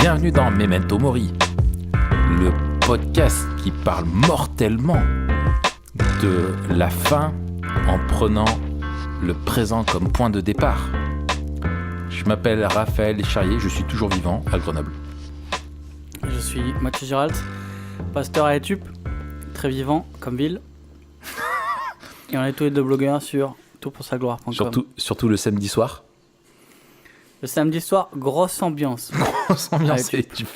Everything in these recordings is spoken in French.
Bienvenue dans Memento Mori, le podcast qui parle mortellement de la fin en prenant le présent comme point de départ. Je m'appelle Raphaël Charrier, je suis toujours vivant à Grenoble. Je suis Mathieu Giralt, pasteur à Etup, très vivant comme ville. Et on est tous les deux blogueurs sur toutpoursagloire.com. Surtout le samedi soir. Le samedi soir, grosse ambiance. Grosse ambiance à Etup.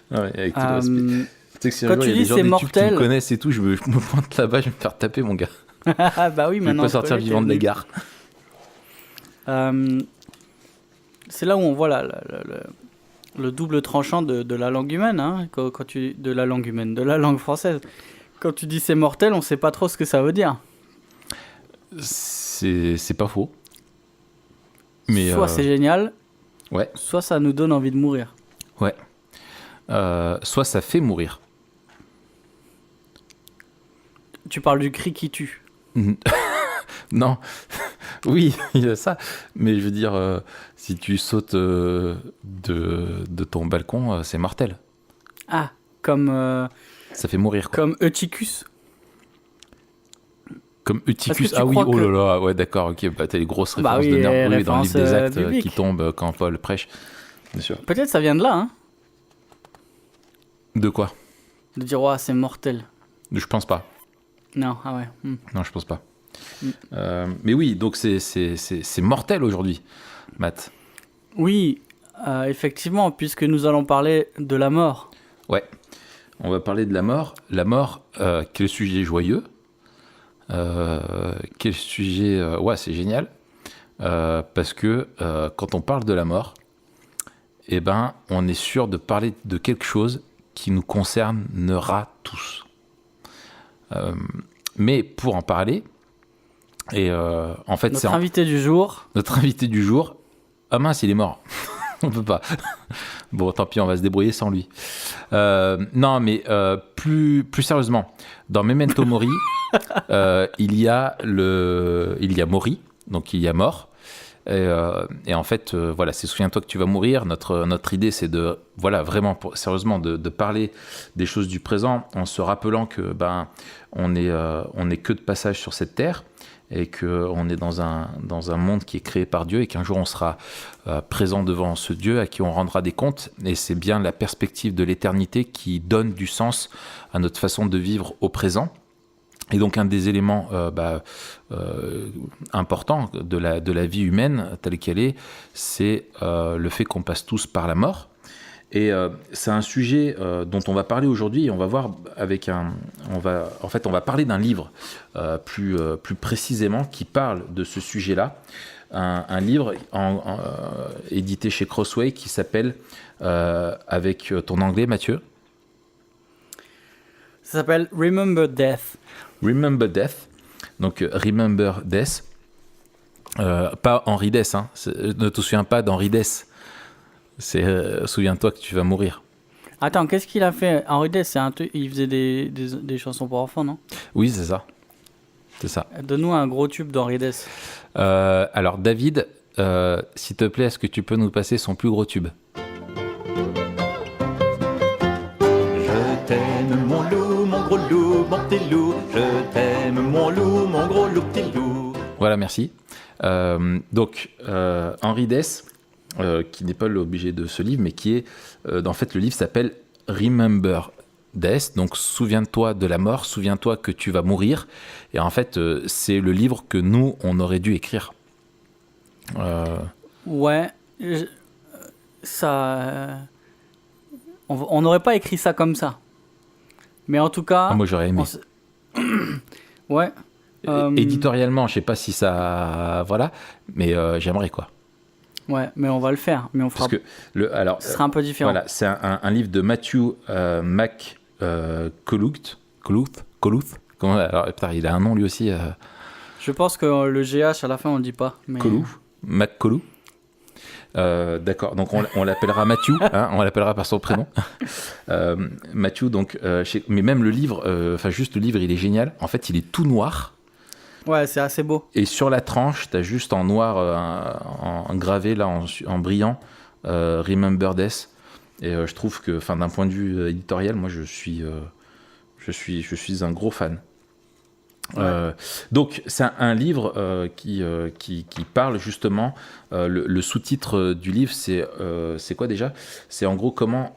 Ouais, avec tout le respect. Tu sais que si quand un jour, tu il y a dis des gens c'est d'Etup mortel... qui me connaissent et tout, je me pointe là-bas, je vais me faire taper, mon gars. Bah oui, Je vais maintenant. pas sortir vivant de la gare. C'est là où on voit le double tranchant de la langue humaine, hein, de la langue française. Quand tu dis c'est mortel, on sait pas trop ce que ça veut dire. C'est pas faux. Mais soit c'est génial, ouais. Soit ça nous donne envie de mourir. Ouais. Soit ça fait mourir. Tu parles du cri qui tue. Non. Oui, il y a ça. Mais je veux dire, si tu sautes de ton balcon, c'est mortel. Ah, comme... ça fait mourir, quoi. Comme Eutychus. Comme Eutychus. Ah oui, oh là là. Ouais, d'accord, ok. Bah, t'as les grosses références de nerd dans le livre des Actes qui tombent quand Paul prêche. Bien sûr. Peut-être ça vient de là, hein. De quoi? De dire, ouais, c'est mortel. Je pense pas. Non, ah ouais. Non, je pense pas. Mais oui, donc c'est mortel aujourd'hui, Matt. Oui, effectivement, puisque nous allons parler de la mort. Ouais, on va parler de la mort. La mort, quel sujet joyeux. Quel sujet... ouais, c'est génial. Parce que quand on parle de la mort, eh ben, on est sûr de parler de quelque chose qui nous concernera tous. Mais pour en parler... Et en fait, notre invité du jour. Notre invité du jour. Ah mince, il est mort. On peut pas. Bon, tant pis, on va se débrouiller sans lui. Non, mais plus sérieusement, dans Memento Mori, il y a Mori, donc il y a mort. Et en fait, voilà, c'est souviens-toi que tu vas mourir. Notre idée, c'est de, voilà, vraiment, sérieusement, de parler des choses du présent en se rappelant que on est que de passage sur cette terre. Et qu'on est dans un monde qui est créé par Dieu et qu'un jour on sera présent devant ce Dieu à qui on rendra des comptes. Et c'est bien la perspective de l'éternité qui donne du sens à notre façon de vivre au présent. Et donc un des éléments importants de la vie humaine telle qu'elle est, c'est le fait qu'on passe tous par la mort. Et c'est un sujet dont on va parler aujourd'hui. Et on va voir on va parler d'un livre plus précisément qui parle de ce sujet-là. Un livre édité chez Crossway qui s'appelle, avec ton anglais, Mathieu. Ça s'appelle Remember Death. Remember Death. Donc Remember Death. Pas Henri Dess. Hein. Ne te souviens pas d'Henri Dess. C'est souviens-toi que tu vas mourir. Attends, qu'est-ce qu'il a fait? Henri Dess, il faisait des chansons pour enfants, non? Oui, c'est ça. C'est ça. Donne-nous un gros tube d'Henri Dess. Alors, David, s'il te plaît, est-ce que tu peux nous passer son plus gros tube? Je t'aime, mon loup, mon gros loup, mon petit loup. Je t'aime, mon loup, mon gros loup, petit loup. Voilà, merci. Donc, Henri Dess... qui n'est pas l'objet de ce livre, mais qui est... en fait, le livre s'appelle Remember Death, donc souviens-toi de la mort, souviens-toi que tu vas mourir. Et en fait, c'est le livre que nous, on aurait dû écrire. Ouais, ça... on n'aurait pas écrit ça comme ça. Mais en tout cas... Ah, moi, j'aurais aimé. Ouais. Éditorialement, je sais pas si ça... Voilà, mais j'aimerais, quoi. Ouais, mais on va le faire. Mais on fera... Parce que ce sera un peu différent. Voilà, c'est un livre de Matthew McCullough. Comment, alors, putain, il a un nom lui aussi. Je pense que le GH à la fin on le dit pas. Mais... McCullough. D'accord, donc on l'appellera Matthew, hein, on l'appellera par son prénom. Matthew, donc, mais même le livre, juste le livre, il est génial. En fait, il est tout noir. Ouais, c'est assez beau. Et sur la tranche, t'as juste en noir, en gravé, là, en brillant, Remember Death. Et je trouve que, d'un point de vue éditorial, moi je suis un gros fan. Donc c'est un livre qui parle justement, le sous-titre du livre c'est quoi déjà? C'est en gros comment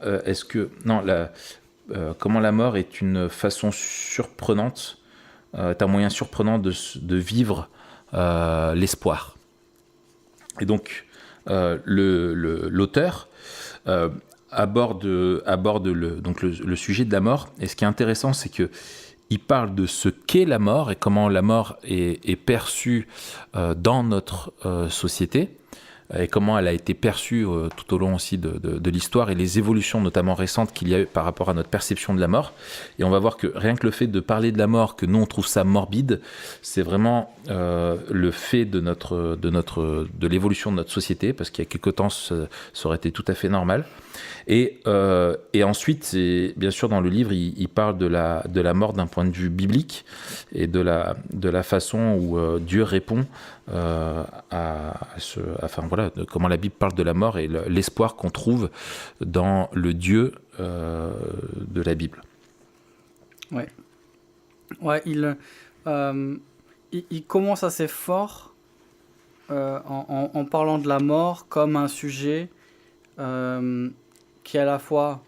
comment la mort est une façon surprenante, est un moyen surprenant de vivre l'espoir. Et donc l'auteur aborde le sujet de la mort, et ce qui est intéressant, c'est que il parle de ce qu'est la mort et comment la mort est perçue dans notre société, et comment elle a été perçue tout au long aussi de l'histoire, et les évolutions notamment récentes qu'il y a eu par rapport à notre perception de la mort. Et on va voir que rien que le fait de parler de la mort, que nous on trouve ça morbide, c'est vraiment le fait de l'évolution de notre société, parce qu'il y a quelque temps ça aurait été tout à fait normal. Et ensuite, bien sûr, dans le livre, il parle de la mort d'un point de vue biblique, et de la façon où Dieu répond de comment la Bible parle de la mort et l'espoir qu'on trouve dans le Dieu de la Bible. Ouais, il commence assez fort en parlant de la mort comme un sujet qui est à la fois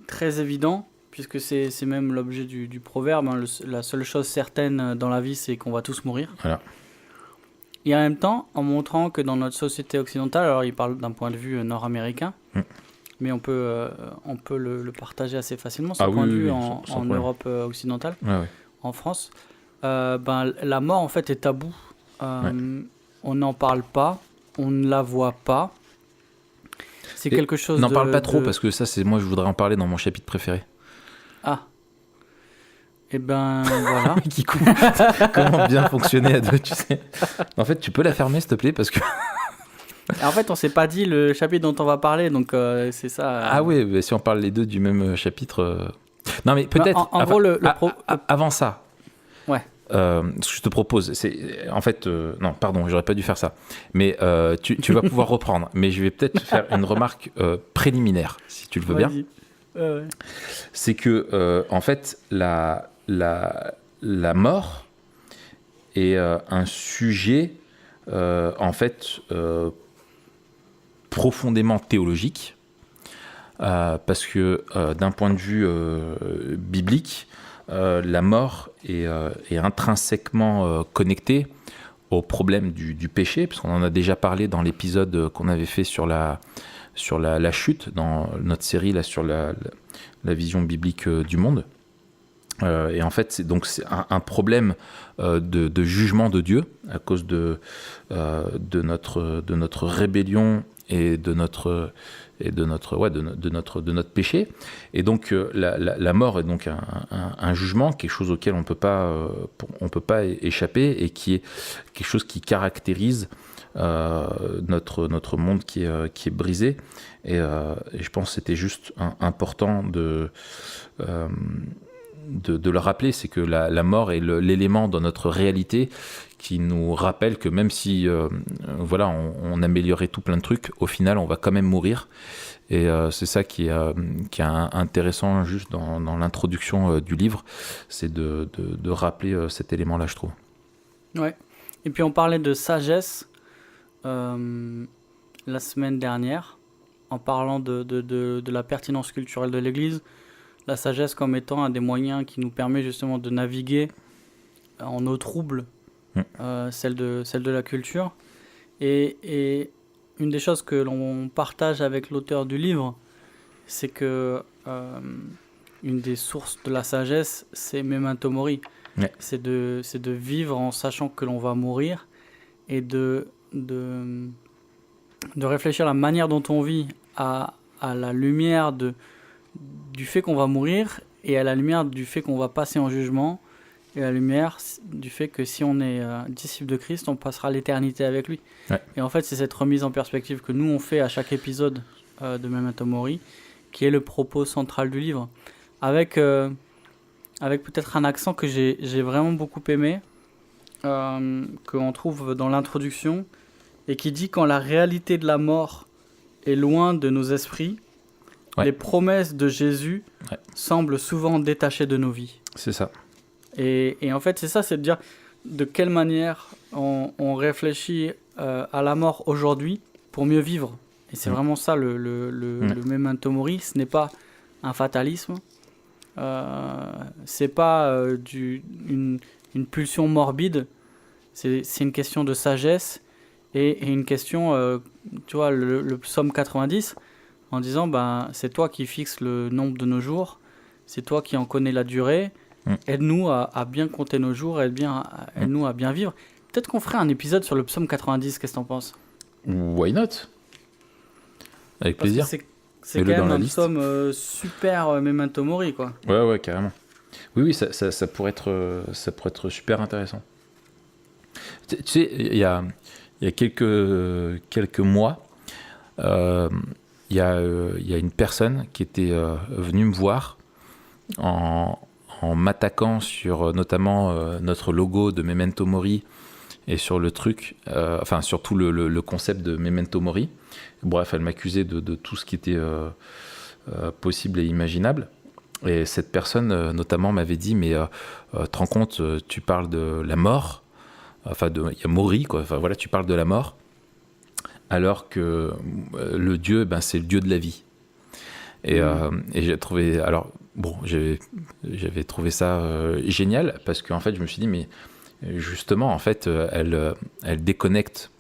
très évident, puisque c'est même l'objet du proverbe, hein, la seule chose certaine dans la vie, c'est qu'on va tous mourir. Voilà. Et en même temps, en montrant que dans notre société occidentale, alors il parle d'un point de vue nord-américain, mais on peut le partager assez facilement, ce point de vue en Europe occidentale, en France. La mort, en fait, est tabou. On n'en parle pas, on ne la voit pas. C'est quelque chose n'en parle pas trop, parce que ça, moi, je voudrais en parler dans mon chapitre préféré. Ah. Et voilà. Comment bien fonctionner à deux, tu sais. En fait, tu peux la fermer, s'il te plaît, parce que... En fait, on s'est pas dit le chapitre dont on va parler, donc c'est ça. Ah oui, mais si on parle les deux du même chapitre... Non, mais peut-être... En gros, avant ça... Ouais. Ce que je te propose, c'est... En fait, non, pardon, j'aurais pas dû faire ça. Mais tu vas pouvoir reprendre. Mais je vais peut-être faire une remarque préliminaire, si tu le veux bien. Ouais. C'est que, en fait, la mort est un sujet, en fait, profondément théologique, parce que d'un point de vue biblique, la mort est intrinsèquement connectée au problème du péché, parce qu'on en a déjà parlé dans l'épisode qu'on avait fait sur la chute, dans notre série là, sur la vision biblique du monde. Et en fait, c'est un problème de jugement de Dieu à cause de notre rébellion et de notre péché. Et donc la mort est donc un jugement, quelque chose auquel on peut pas échapper, et qui est quelque chose qui caractérise notre monde qui est brisé. Et je pense que c'était juste important de le rappeler, c'est que la mort est l'élément dans notre réalité qui nous rappelle que même si on améliorait tout plein de trucs, au final on va quand même mourir. Et c'est ça qui est intéressant juste dans l'introduction du livre, c'est de rappeler cet élément-là, je trouve. Ouais. Et puis on parlait de sagesse la semaine dernière, en parlant de la pertinence culturelle de l'Église, la sagesse comme étant un des moyens qui nous permet justement de naviguer en eau trouble, celle de la culture. Et une des choses que l'on partage avec l'auteur du livre, c'est que une des sources de la sagesse, c'est Memento Mori. Ouais. C'est de vivre en sachant que l'on va mourir, et de réfléchir à la manière dont on vit à la lumière du fait qu'on va mourir, et à la lumière du fait qu'on va passer en jugement, et à la lumière du fait que si on est disciple de Christ, on passera l'éternité avec lui. Ouais. Et en fait, c'est cette remise en perspective que nous on fait à chaque épisode de Memento Mori, qui est le propos central du livre, avec peut-être un accent que j'ai vraiment beaucoup aimé, qu'on trouve dans l'introduction, et qui dit: quand la réalité de la mort est loin de nos esprits. Ouais. Les promesses de Jésus Ouais. semblent souvent détachées de nos vies. C'est ça. Et en fait, c'est ça, c'est de dire de quelle manière on réfléchit à la mort aujourd'hui pour mieux vivre. Et c'est vraiment ça le memento mori. Ce n'est pas un fatalisme. C'est pas une pulsion morbide. C'est une question de sagesse et une question, tu vois, le psaume 90, en disant, ben, c'est toi qui fixes le nombre de nos jours, c'est toi qui en connais la durée, aide-nous à bien compter nos jours, aide-nous à bien vivre. Peut-être qu'on ferait un épisode sur le psaume 90, qu'est-ce que t'en penses ? Why not? Avec Parce que plaisir. c'est Mets-le quand dans même la un liste. psaume super memento mori, quoi. Ouais, carrément. Oui, ça pourrait être super intéressant. Tu sais, il y a quelques mois, il y a une personne qui était venue me voir en m'attaquant sur notamment notre logo de Memento Mori et sur le truc, enfin surtout le concept de Memento Mori. Bref, elle m'accusait de tout ce qui était possible et imaginable. Et cette personne notamment m'avait dit, mais te rends compte, tu parles de la mort, enfin il y a Mori, quoi. Enfin voilà, tu parles de la mort, alors que le Dieu, ben, c'est le Dieu de la vie. Et j'ai trouvé, alors bon, j'avais trouvé ça génial, parce qu'en fait je me suis dit, mais justement en fait elle déconnecte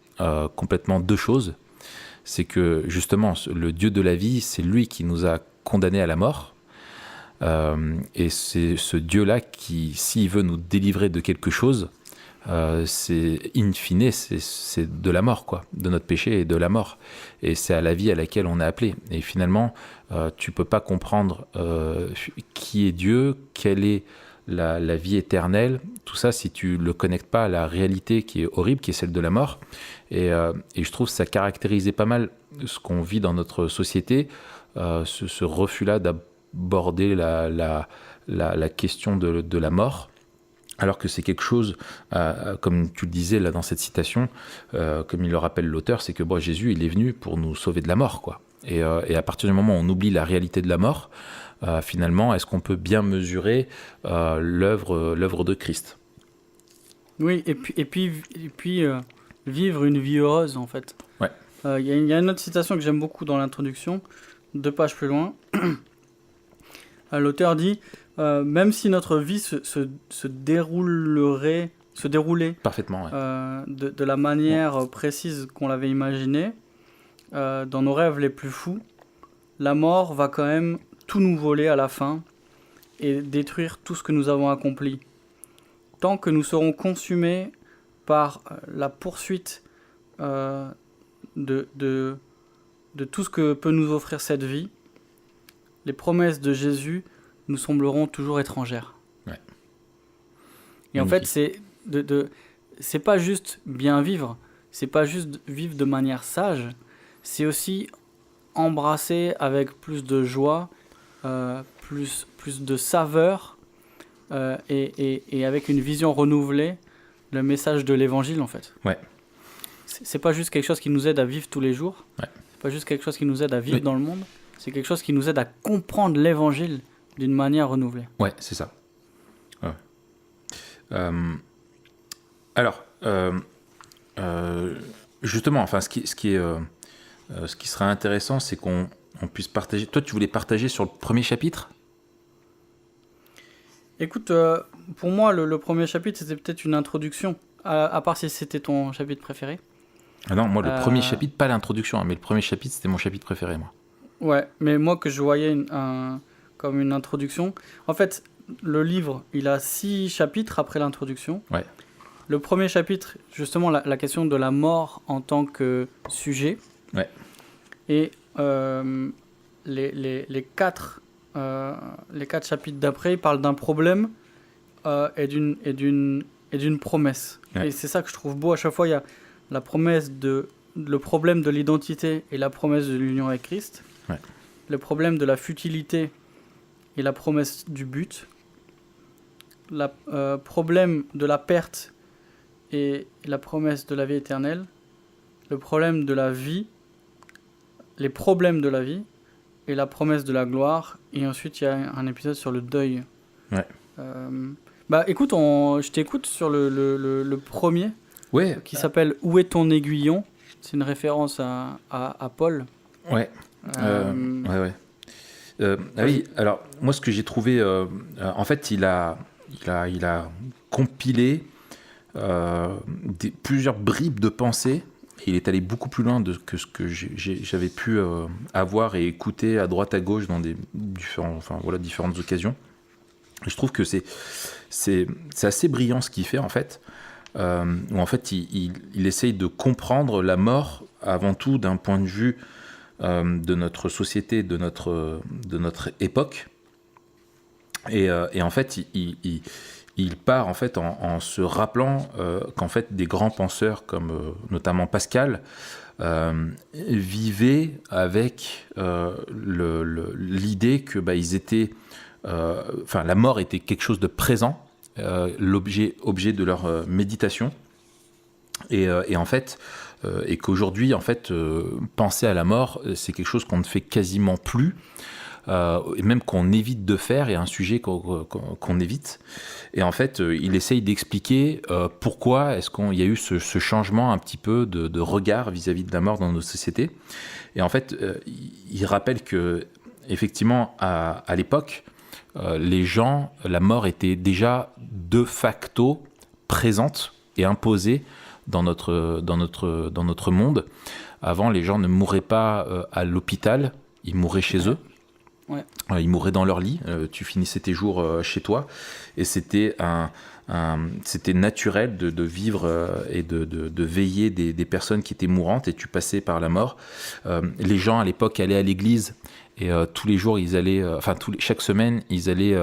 complètement deux choses. C'est que justement le Dieu de la vie, c'est lui qui nous a condamnés à la mort, et c'est ce Dieu-là qui, s'il veut nous délivrer de quelque chose, c'est in fine, c'est de la mort, quoi, de notre péché et de la mort, et c'est à la vie à laquelle on est appelé. Et finalement tu peux pas comprendre qui est Dieu, quelle est la vie éternelle, tout ça, si tu le connectes pas à la réalité qui est horrible, qui est celle de la mort. Et je trouve que ça caractérisait pas mal ce qu'on vit dans notre société, ce refus-là d'aborder la question de la mort, alors que c'est quelque chose, comme tu le disais là dans cette citation, comme il le rappelle l'auteur, c'est que bon, Jésus, il est venu pour nous sauver de la mort, quoi. Et à partir du moment où on oublie la réalité de la mort, finalement, est-ce qu'on peut bien mesurer l'œuvre de Christ ? Oui, et puis vivre une vie heureuse, en fait. Ouais. Il y a une autre citation que j'aime beaucoup dans l'introduction, 2 pages plus loin. L'auteur dit même si notre vie se déroulait Parfaitement, ouais. de la manière précise qu'on l'avait imaginé, dans nos rêves les plus fous, la mort va quand même tout nous voler à la fin et détruire tout ce que nous avons accompli. Tant que nous serons consumés par la poursuite de tout ce que peut nous offrir cette vie, les promesses de Jésus nous sembleront toujours étrangères. Ouais. Et en fait, c'est pas juste bien vivre, c'est pas juste vivre de manière sage, c'est aussi embrasser avec plus de joie, plus de saveur, et avec une vision renouvelée, le message de l'évangile, en fait. Ouais. C'est pas juste quelque chose qui nous aide à vivre tous les jours, Ouais. c'est pas juste quelque chose qui nous aide à vivre dans le monde, c'est quelque chose qui nous aide à comprendre l'évangile d'une manière renouvelée. Ouais, c'est ça. Ouais. Alors, justement, enfin, ce qui serait intéressant, c'est qu'on puisse partager. Toi, tu voulais partager sur le premier chapitre ? Écoute, pour moi, le premier chapitre, c'était peut-être une introduction, à part si c'était ton chapitre préféré. Ah non, moi, le premier chapitre, pas l'introduction, hein, mais le premier chapitre, c'était mon chapitre préféré, moi. Ouais, mais moi, que je voyais comme une introduction. En fait, le livre, il a 6 chapitres après l'introduction. Ouais. Le premier chapitre, justement, la question de la mort en tant que sujet. Ouais. Et les 4 chapitres d'après, ils parlent d'un problème et d'une promesse. Ouais. Et c'est ça que je trouve beau. À chaque fois, il y a le problème de l'identité et la promesse de l'union avec Christ. Ouais. Le problème de la futilité et la promesse du but. Le problème de la perte et la promesse de la vie éternelle. Le problème de la vie les problèmes de la vie et la promesse de la gloire. Et ensuite, il y a un épisode sur le deuil. Ouais. Écoute, je t'écoute sur le premier, Ouais. qui s'appelle « Où est ton aiguillon ?» C'est une référence à Paul. Ouais. Ouais. Oui, alors moi ce que j'ai trouvé, en fait il a compilé plusieurs bribes de pensée. Et il est allé beaucoup plus loin que ce que j'avais pu avoir et écouter à droite à gauche dans différentes occasions. Et je trouve que c'est assez brillant ce qu'il fait en fait, où en fait il essaye de comprendre la mort avant tout d'un point de vue de notre société, de notre époque, et en fait il part en fait en se rappelant qu'en fait des grands penseurs comme notamment Pascal vivaient avec l'idée que ils étaient, la mort était quelque chose de présent, objet de leur méditation, et en fait et qu'aujourd'hui en fait penser à la mort c'est quelque chose qu'on ne fait quasiment plus, et même qu'on évite de faire, et un sujet qu'on évite. Et en fait il essaye d'expliquer pourquoi est-ce qu'il y a eu ce changement un petit peu de regard vis-à-vis de la mort dans nos sociétés. Et en fait il rappelle que effectivement à l'époque les gens, la mort était déjà de facto présente et imposée dans notre monde. Avant, les gens ne mouraient pas à l'hôpital, ils mouraient chez eux. Ouais. Ils mouraient dans leur lit. Tu finissais tes jours chez toi, et c'était c'était naturel de vivre et de veiller des personnes qui étaient mourantes, et tu passais par la mort. Les gens à l'époque allaient à l'église, et tous les jours ils allaient, chaque semaine ils allaient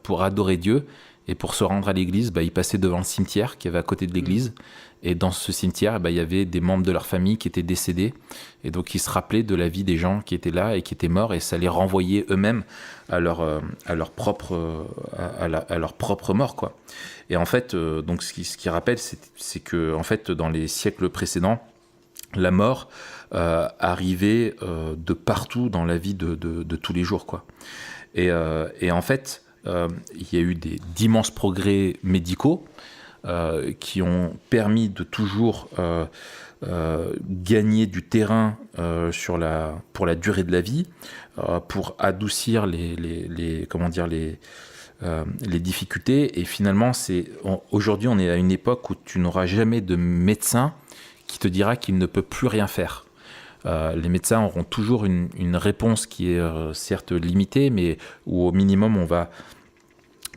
pour adorer Dieu. Et pour se rendre à l'église, ils passaient devant le cimetière qui avait à côté de l'église. Et dans ce cimetière, il y avait des membres de leur famille qui étaient décédés. Et donc, ils se rappelaient de la vie des gens qui étaient là et qui étaient morts. Et ça les renvoyait eux-mêmes à leur propre mort, quoi. Et en fait, donc, ce qui rappelle, c'est que, en fait, dans les siècles précédents, la mort arrivait de partout dans la vie de tous les jours, quoi. Et en fait, il y a eu d'immenses progrès médicaux qui ont permis de toujours gagner du terrain pour la durée de la vie, pour adoucir les difficultés. Et finalement, aujourd'hui, on est à une époque où tu n'auras jamais de médecin qui te dira qu'il ne peut plus rien faire. Les médecins auront toujours une réponse qui est certes limitée, mais où au minimum on va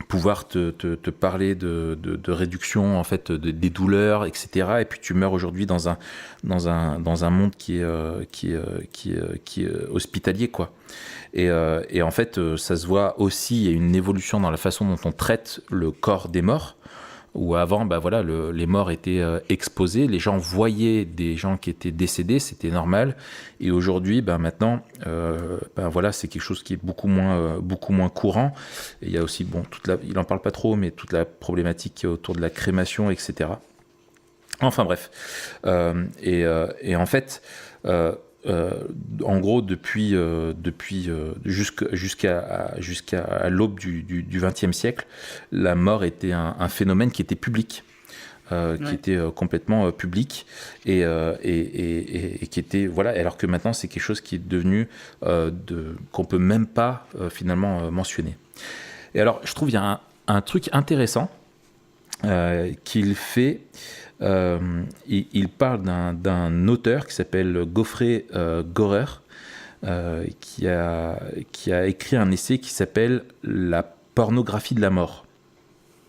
pouvoir te parler de réduction en fait des douleurs, etc. Et puis tu meurs aujourd'hui dans un monde qui est hospitalier, quoi. Et en fait ça se voit aussi, il y a une évolution dans la façon dont on traite le corps des morts, où avant les morts étaient exposés, les gens voyaient des gens qui étaient décédés, c'était normal. Et aujourd'hui maintenant c'est quelque chose qui est beaucoup moins courant. Et il y a aussi il en parle pas trop, mais toute la problématique qui est autour de la crémation, etc. Enfin bref, et en fait en gros depuis jusqu'à l'aube du XXe siècle, la mort était un phénomène qui était public, qui était complètement public, et qui était alors que maintenant c'est quelque chose qui est devenu qu'on peut même pas finalement mentionner. Et alors je trouve il y a un truc intéressant qu'il fait. Il parle d'un auteur qui s'appelle Geoffrey Gorer, qui a écrit un essai qui s'appelle La pornographie de la mort.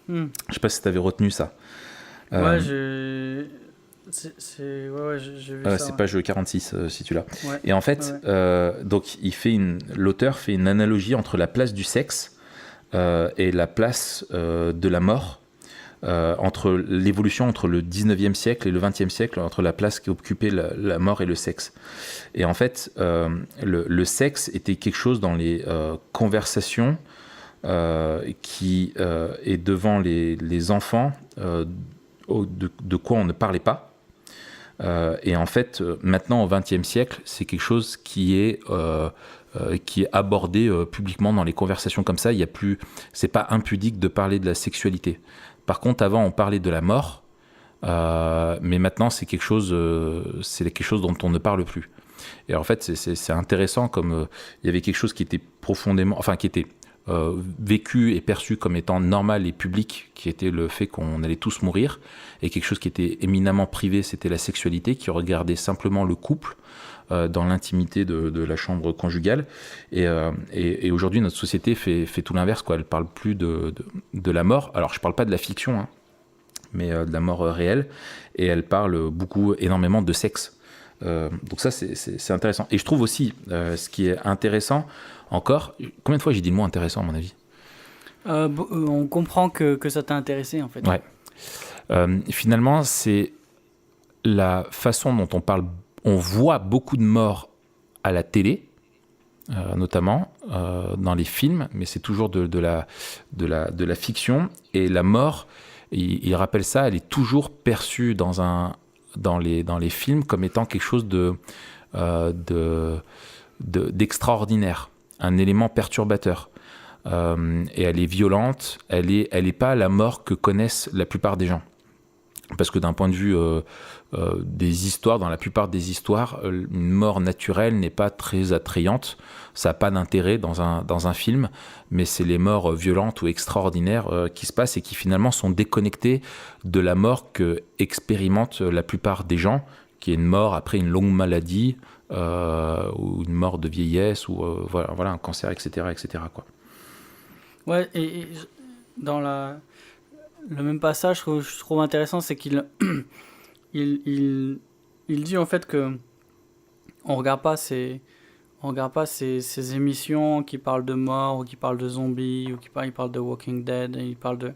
Je sais pas si tu avais retenu ça. Ouais, j'ai vu ça. C'est page 46 si tu l'as. Ouais. Et en fait, donc l'auteur fait une analogie entre la place du sexe et la place de la mort. Entre l'évolution entre le 19e siècle et le 20e siècle, entre la place qu'occupait la mort et le sexe. Et en fait, le sexe était quelque chose dans les conversations qui est devant les enfants, de quoi on ne parlait pas. Et en fait, maintenant, au XXe siècle, c'est quelque chose qui est abordé publiquement dans les conversations comme ça. C'est pas impudique de parler de la sexualité. Par contre, avant, on parlait de la mort, mais maintenant, c'est quelque chose dont on ne parle plus. Et en fait, c'est intéressant, comme il y avait quelque chose qui était qui était vécu et perçu comme étant normal et public, qui était le fait qu'on allait tous mourir, et quelque chose qui était éminemment privé, c'était la sexualité, qui regardait simplement le couple dans l'intimité de la chambre conjugale. Et aujourd'hui, notre société fait tout l'inverse, quoi. Elle parle plus de la mort. Alors, je parle pas de la fiction, hein, mais de la mort réelle. Et elle parle énormément de sexe. Donc ça, c'est intéressant. Et je trouve aussi, ce qui est intéressant encore... Combien de fois j'ai dit le mot intéressant, à mon avis ? On comprend que ça t'a intéressé, en fait. Ouais. Finalement, c'est la façon dont on voit beaucoup de morts à la télé, notamment dans les films, mais c'est toujours de la fiction. Et la mort, il rappelle ça, elle est toujours perçue dans les films comme étant quelque chose d'extraordinaire, un élément perturbateur. Et elle est violente, elle est pas la mort que connaissent la plupart des gens. Parce que d'un point de vue des histoires, dans la plupart des histoires, une mort naturelle n'est pas très attrayante. Ça n'a pas d'intérêt dans un film, mais c'est les morts violentes ou extraordinaires qui se passent et qui finalement sont déconnectées de la mort que expérimentent la plupart des gens, qui est une mort après une longue maladie, ou une mort de vieillesse, ou voilà, un cancer, etc. etc. quoi. Ouais, et dans le même passage que je trouve intéressant, c'est qu'il il dit en fait que on regarde pas ces émissions qui parlent de mort ou qui parlent de zombies ou il parle de Walking Dead, et il parle de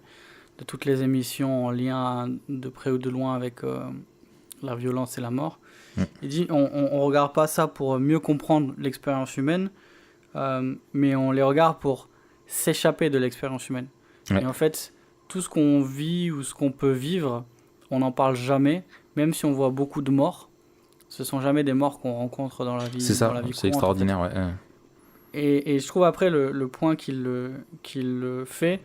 toutes les émissions en lien de près ou de loin avec la violence et la mort. Il dit on regarde pas ça pour mieux comprendre l'expérience humaine, mais on les regarde pour s'échapper de l'expérience humaine. Ouais. Et en fait, tout ce qu'on vit ou ce qu'on peut vivre, on n'en parle jamais, même si on voit beaucoup de morts. Ce sont jamais des morts qu'on rencontre dans la vie. C'est ça, c'est extraordinaire. En fait. Ouais. Et je trouve après le point qu'il fait,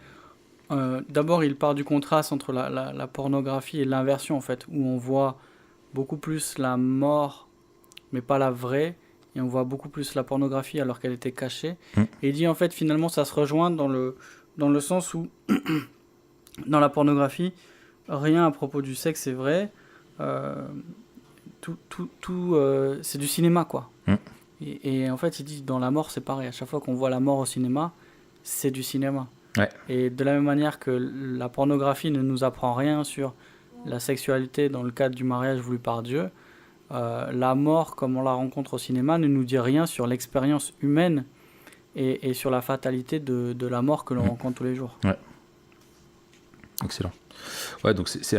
d'abord il part du contraste entre la pornographie et l'inversion, en fait, où on voit beaucoup plus la mort, mais pas la vraie, et on voit beaucoup plus la pornographie alors qu'elle était cachée. Et il dit en fait finalement ça se rejoint dans le sens où dans la pornographie rien à propos du sexe est vrai, tout c'est du cinéma, quoi. Et en fait il dit dans la mort c'est pareil, à chaque fois qu'on voit la mort au cinéma c'est du cinéma. Ouais. Et de la même manière que la pornographie ne nous apprend rien sur la sexualité dans le cadre du mariage voulu par Dieu, la mort, comme on la rencontre au cinéma, ne nous dit rien sur l'expérience humaine et sur la fatalité de la mort que l'on rencontre tous les jours. Ouais. Excellent. Ouais, donc c'est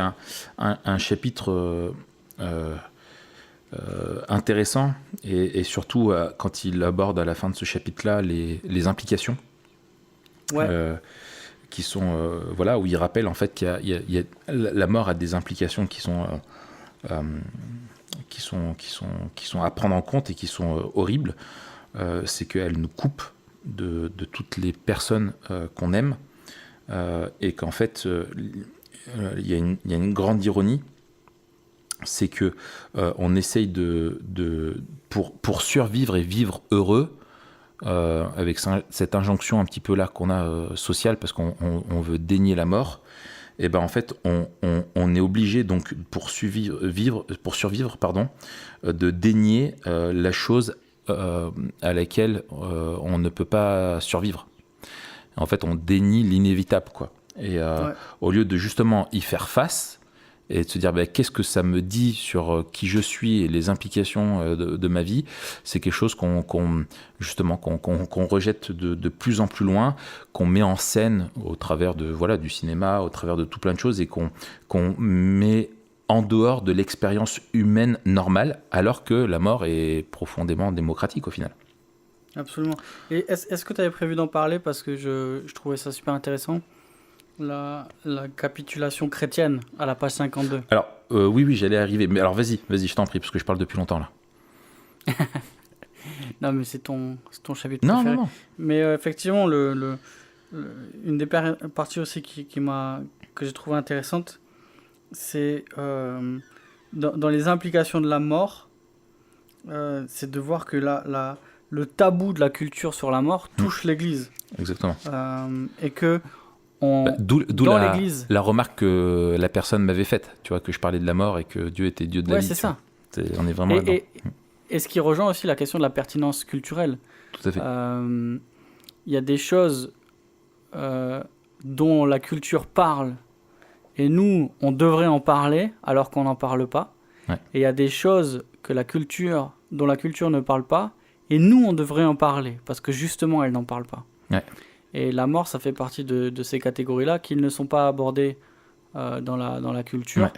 un chapitre intéressant et surtout quand il aborde à la fin de ce chapitre-là les implications. Ouais. Qui sont où il rappelle en fait la mort a des implications qui sont à prendre en compte et qui sont horribles. C'est qu'elle nous coupe de toutes les personnes qu'on aime, et qu'en fait il y a une grande ironie, c'est que on essaye pour survivre et vivre heureux, avec cette injonction un petit peu là qu'on a sociale, parce qu'on veut dénier la mort, et ben en fait on est obligé donc pour survivre de dénier la chose à laquelle on ne peut pas survivre. En fait on dénie l'inévitable, quoi. Et au lieu de justement y faire face et de se dire qu'est-ce que ça me dit sur qui je suis et les implications de ma vie, c'est quelque chose qu'on rejette de plus en plus loin, qu'on met en scène au travers du cinéma, au travers de tout plein de choses, et qu'on met en dehors de l'expérience humaine normale, alors que la mort est profondément démocratique au final. Absolument. Et est-ce que tu avais prévu d'en parler, parce que je trouvais ça super intéressant, la capitulation chrétienne à la page 52. Alors, oui, j'allais arriver. Mais alors, vas-y, je t'en prie, parce que je parle depuis longtemps, là. Non, mais c'est ton chapitre préféré. Non. Mais effectivement, une des parties aussi que j'ai trouvé intéressante, c'est dans les implications de la mort, c'est de voir que le tabou de la culture sur la mort touche l'Église. Exactement. Et que d'où dans l'Église... la remarque que la personne m'avait faite, tu vois, que je parlais de la mort et que Dieu était Dieu de la vie. Ouais, c'est ça. On est vraiment là-dedans. Et ce qui rejoint aussi la question de la pertinence culturelle. Tout à fait. Il y a des choses dont la culture parle et nous, on devrait en parler alors qu'on n'en parle pas. Ouais. Et il y a des choses dont la culture ne parle pas et nous, on devrait en parler parce que justement, elle n'en parle pas. Ouais. Et la mort, ça fait partie de ces catégories-là qui ne sont pas abordées dans la culture. Ouais.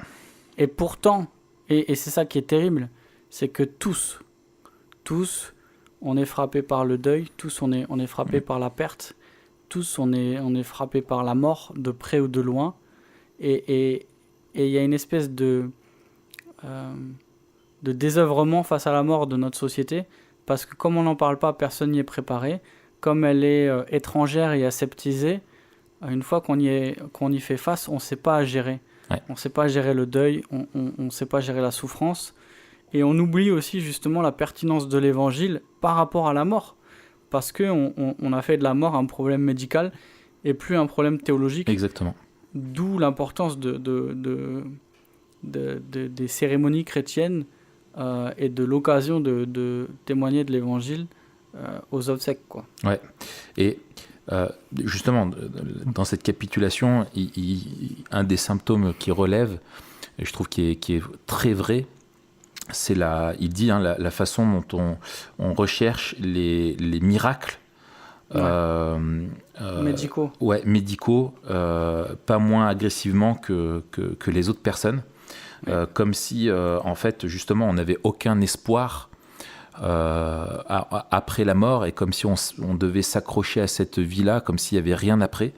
Et pourtant, et c'est ça qui est terrible, c'est que tous, on est frappé par le deuil, tous on est frappé par la perte, tous on est frappé par la mort, de près ou de loin. Et il y a une espèce de désœuvrement face à la mort de notre société, parce que comme on n'en parle pas, personne n'y est préparé. Comme elle est étrangère et aseptisée, une fois qu'on y fait face, on ne sait pas gérer. Ouais. On ne sait pas gérer le deuil, on ne sait pas gérer la souffrance. Et on oublie aussi justement la pertinence de l'évangile par rapport à la mort. Parce qu'on a fait de la mort un problème médical et plus un problème théologique. Exactement. D'où l'importance des cérémonies chrétiennes et de l'occasion de témoigner de l'évangile aux obsèques, quoi. Ouais. Et justement, dans cette capitulation, un des symptômes qui relève, et je trouve qui est très vrai, c'est il dit la façon dont on recherche les miracles médicaux. Ouais, médicaux, pas moins agressivement que les autres personnes. Ouais. Comme si, en fait, justement, on n'avait aucun espoir après la mort, et comme si on devait s'accrocher à cette vie-là, comme s'il n'y avait rien après.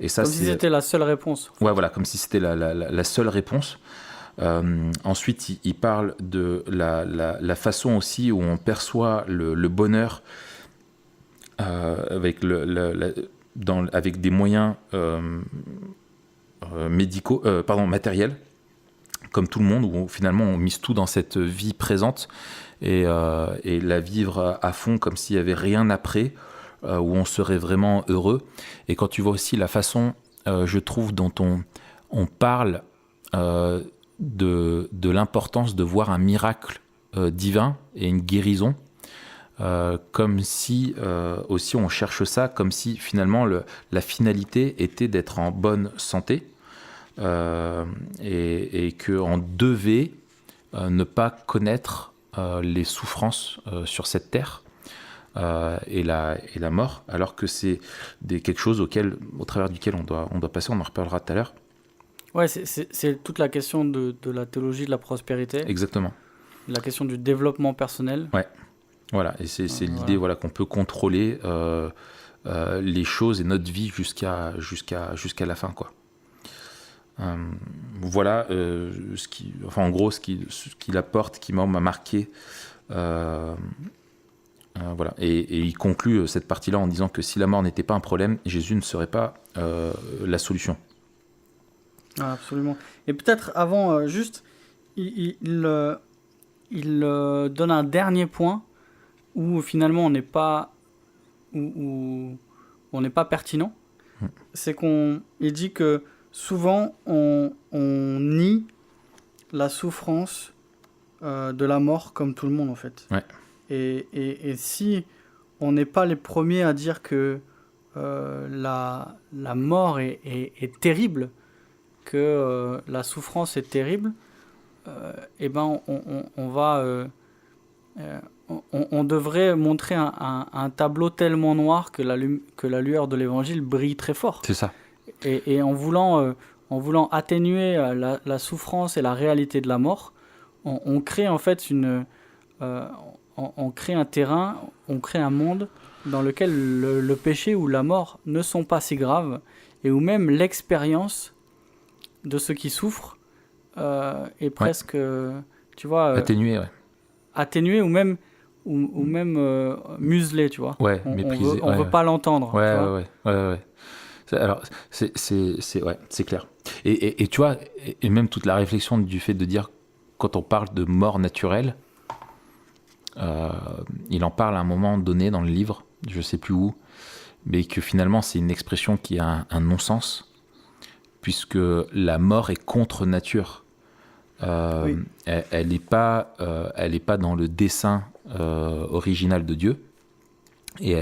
Et ça, comme si c'était la seule réponse. Ouais, voilà, comme si c'était la seule réponse. Ensuite, il parle de la façon aussi où on perçoit le bonheur avec des moyens matériels, comme tout le monde, où finalement on mise tout dans cette vie présente et la vivre à fond comme s'il n'y avait rien après, où on serait vraiment heureux. Et quand tu vois aussi la façon, je trouve, dont on parle de l'importance de voir un miracle divin et une guérison, comme si aussi on cherche ça, comme si finalement la finalité était d'être en bonne santé, et qu'on devait ne pas connaître les souffrances sur cette terre et la mort, alors que c'est quelque chose au travers duquel on doit passer. On en reparlera tout à l'heure. Ouais, c'est toute la question de la théologie de la prospérité. Exactement. La question du développement personnel. Ouais. Voilà, et c'est l'idée, voilà, qu'on peut contrôler les choses et notre vie jusqu'à la fin, quoi. Voilà, en gros, ce qu'il apporte, qui m'a marqué. Voilà. Et il conclut cette partie-là en disant que si la mort n'était pas un problème, Jésus ne serait pas la solution. Ah, absolument. Et peut-être avant, juste, il donne un dernier point où finalement on n'est pas pertinent. C'est il dit que souvent on nie la souffrance de la mort comme tout le monde, en fait. Ouais. Et si on n'est pas les premiers à dire que la mort est terrible, que la souffrance est terrible, et ben on devrait montrer un tableau tellement noir que la lueur de l'évangile brille très fort. C'est ça. Et en voulant atténuer la souffrance et la réalité de la mort, on crée en fait on crée un terrain, on crée un monde dans lequel le péché ou la mort ne sont pas si graves, et où même l'expérience de ceux qui souffrent est presque, tu vois, Atténué, ouais. atténué ou même muselé, tu vois. Ouais, On méprisé. on veut pas l'entendre. Ouais, tu vois. ouais. Alors, c'est clair. Et tu vois, et même toute la réflexion du fait de dire, quand on parle de mort naturelle, il en parle à un moment donné dans le livre, je sais plus où, mais que finalement c'est une expression qui a un non-sens, puisque la mort est contre nature. Oui. Elle n'est pas dans le dessein original de Dieu. Et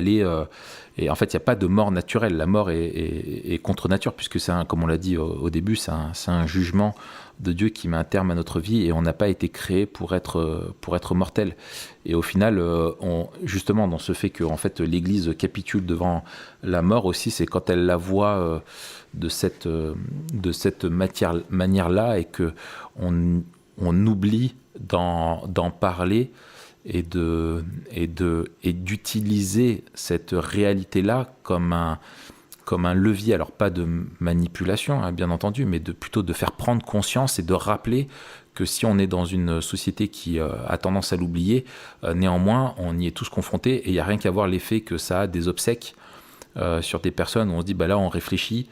et en fait, il n'y a pas de mort naturelle. La mort est contre nature, puisque comme on l'a dit au début, c'est un jugement de Dieu qui met un terme à notre vie, et on n'a pas été créé pour être mortel. Et au final, justement, dans ce fait que en fait, l'Église capitule devant la mort aussi, c'est quand elle la voit de cette manière-là, et que on oublie d'en parler et d'utiliser cette réalité-là comme un levier, alors pas de manipulation, hein, bien entendu, mais plutôt de faire prendre conscience et de rappeler que si on est dans une société qui a tendance à l'oublier, néanmoins, on y est tous confrontés, et il n'y a rien qu'à voir l'effet que ça a des obsèques sur des personnes où on se dit, bah là, on réfléchit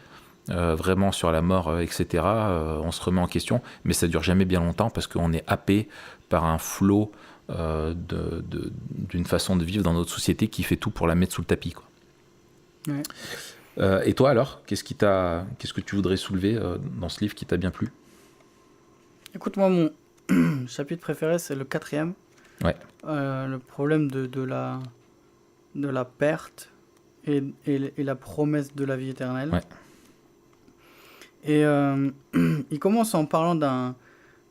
vraiment sur la mort, etc. On se remet en question, mais ça dure jamais bien longtemps parce qu'on est happé par un flot d'une façon de vivre dans notre société qui fait tout pour la mettre sous le tapis, quoi. Ouais. Et toi alors, qu'est-ce que tu voudrais soulever dans ce livre qui t'a bien plu? Écoute, moi, mon chapitre préféré, c'est le 4e. Ouais. Le problème de la perte et la promesse de la vie éternelle. Ouais. Et il commence en parlant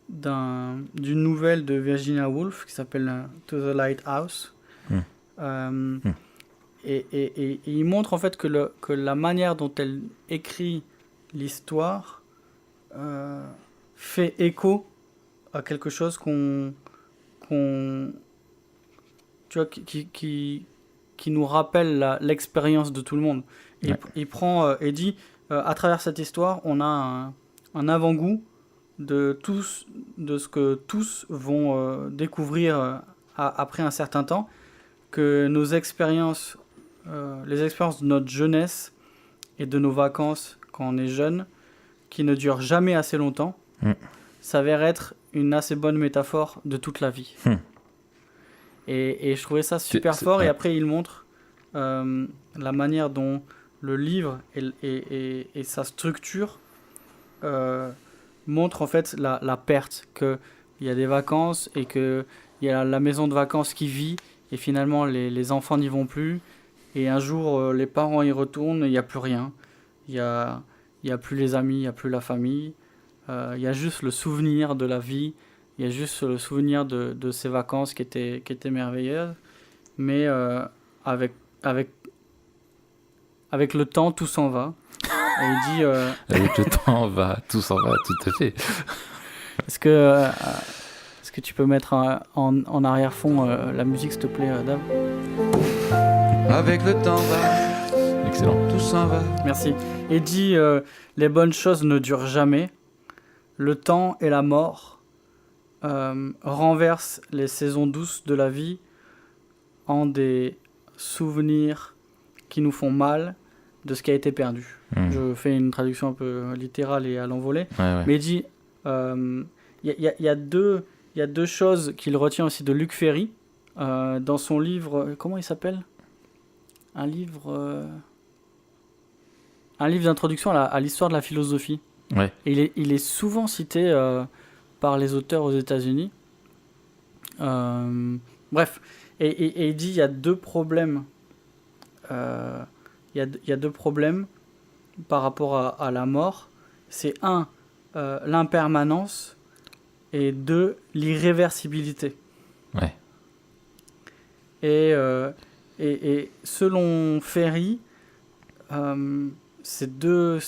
d'une nouvelle de Virginia Woolf qui s'appelle To the Lighthouse. Et il montre en fait que la manière dont elle écrit l'histoire fait écho à quelque chose tu vois, qui nous rappelle l'expérience de tout le monde. Et Ouais. il prend et dit, à travers cette histoire, on a un avant-goût de ce que tous vont découvrir après un certain temps, que nos expériences, les expériences de notre jeunesse et de nos vacances quand on est jeune, qui ne durent jamais assez longtemps, s'avèrent être une assez bonne métaphore de toute la vie. Et je trouvais ça super fort. ouais. Et après, il montre la manière dont le livre et sa structure montrent en fait la perte, qu'il y a des vacances et qu'il y a la maison de vacances qui vit, et finalement les enfants n'y vont plus, et un jour les parents y retournent et il n'y a plus rien. Il y a plus les amis, il n'y a plus la famille, il y a juste le souvenir de la vie, il y a juste le souvenir de ces vacances qui étaient merveilleuses, mais avec le temps, tout s'en va. Et il dit... Avec le temps, tout s'en va, tout à fait. Est-ce que tu peux mettre en arrière-fond la musique, s'il te plaît, Dave? Avec le temps va, Excellent. tout s'en va. Merci. Et dit, les bonnes choses ne durent jamais. Le temps et la mort renversent les saisons douces de la vie en des souvenirs qui nous font mal de ce qui a été perdu. Je fais une traduction un peu littérale et à l'envolée. Ouais. Mais il dit, il y a deux choses qu'il retient aussi de Luc Ferry dans son livre. Comment il s'appelle ? Un livre d'introduction à l'histoire de la philosophie. Ouais. Et il est souvent cité par les auteurs aux États-Unis. Bref, et il dit il y a deux problèmes. Il y a deux problèmes par rapport à la mort. C'est un, l'impermanence, et deux, l'irréversibilité. Ouais. Et selon Ferry, ces deux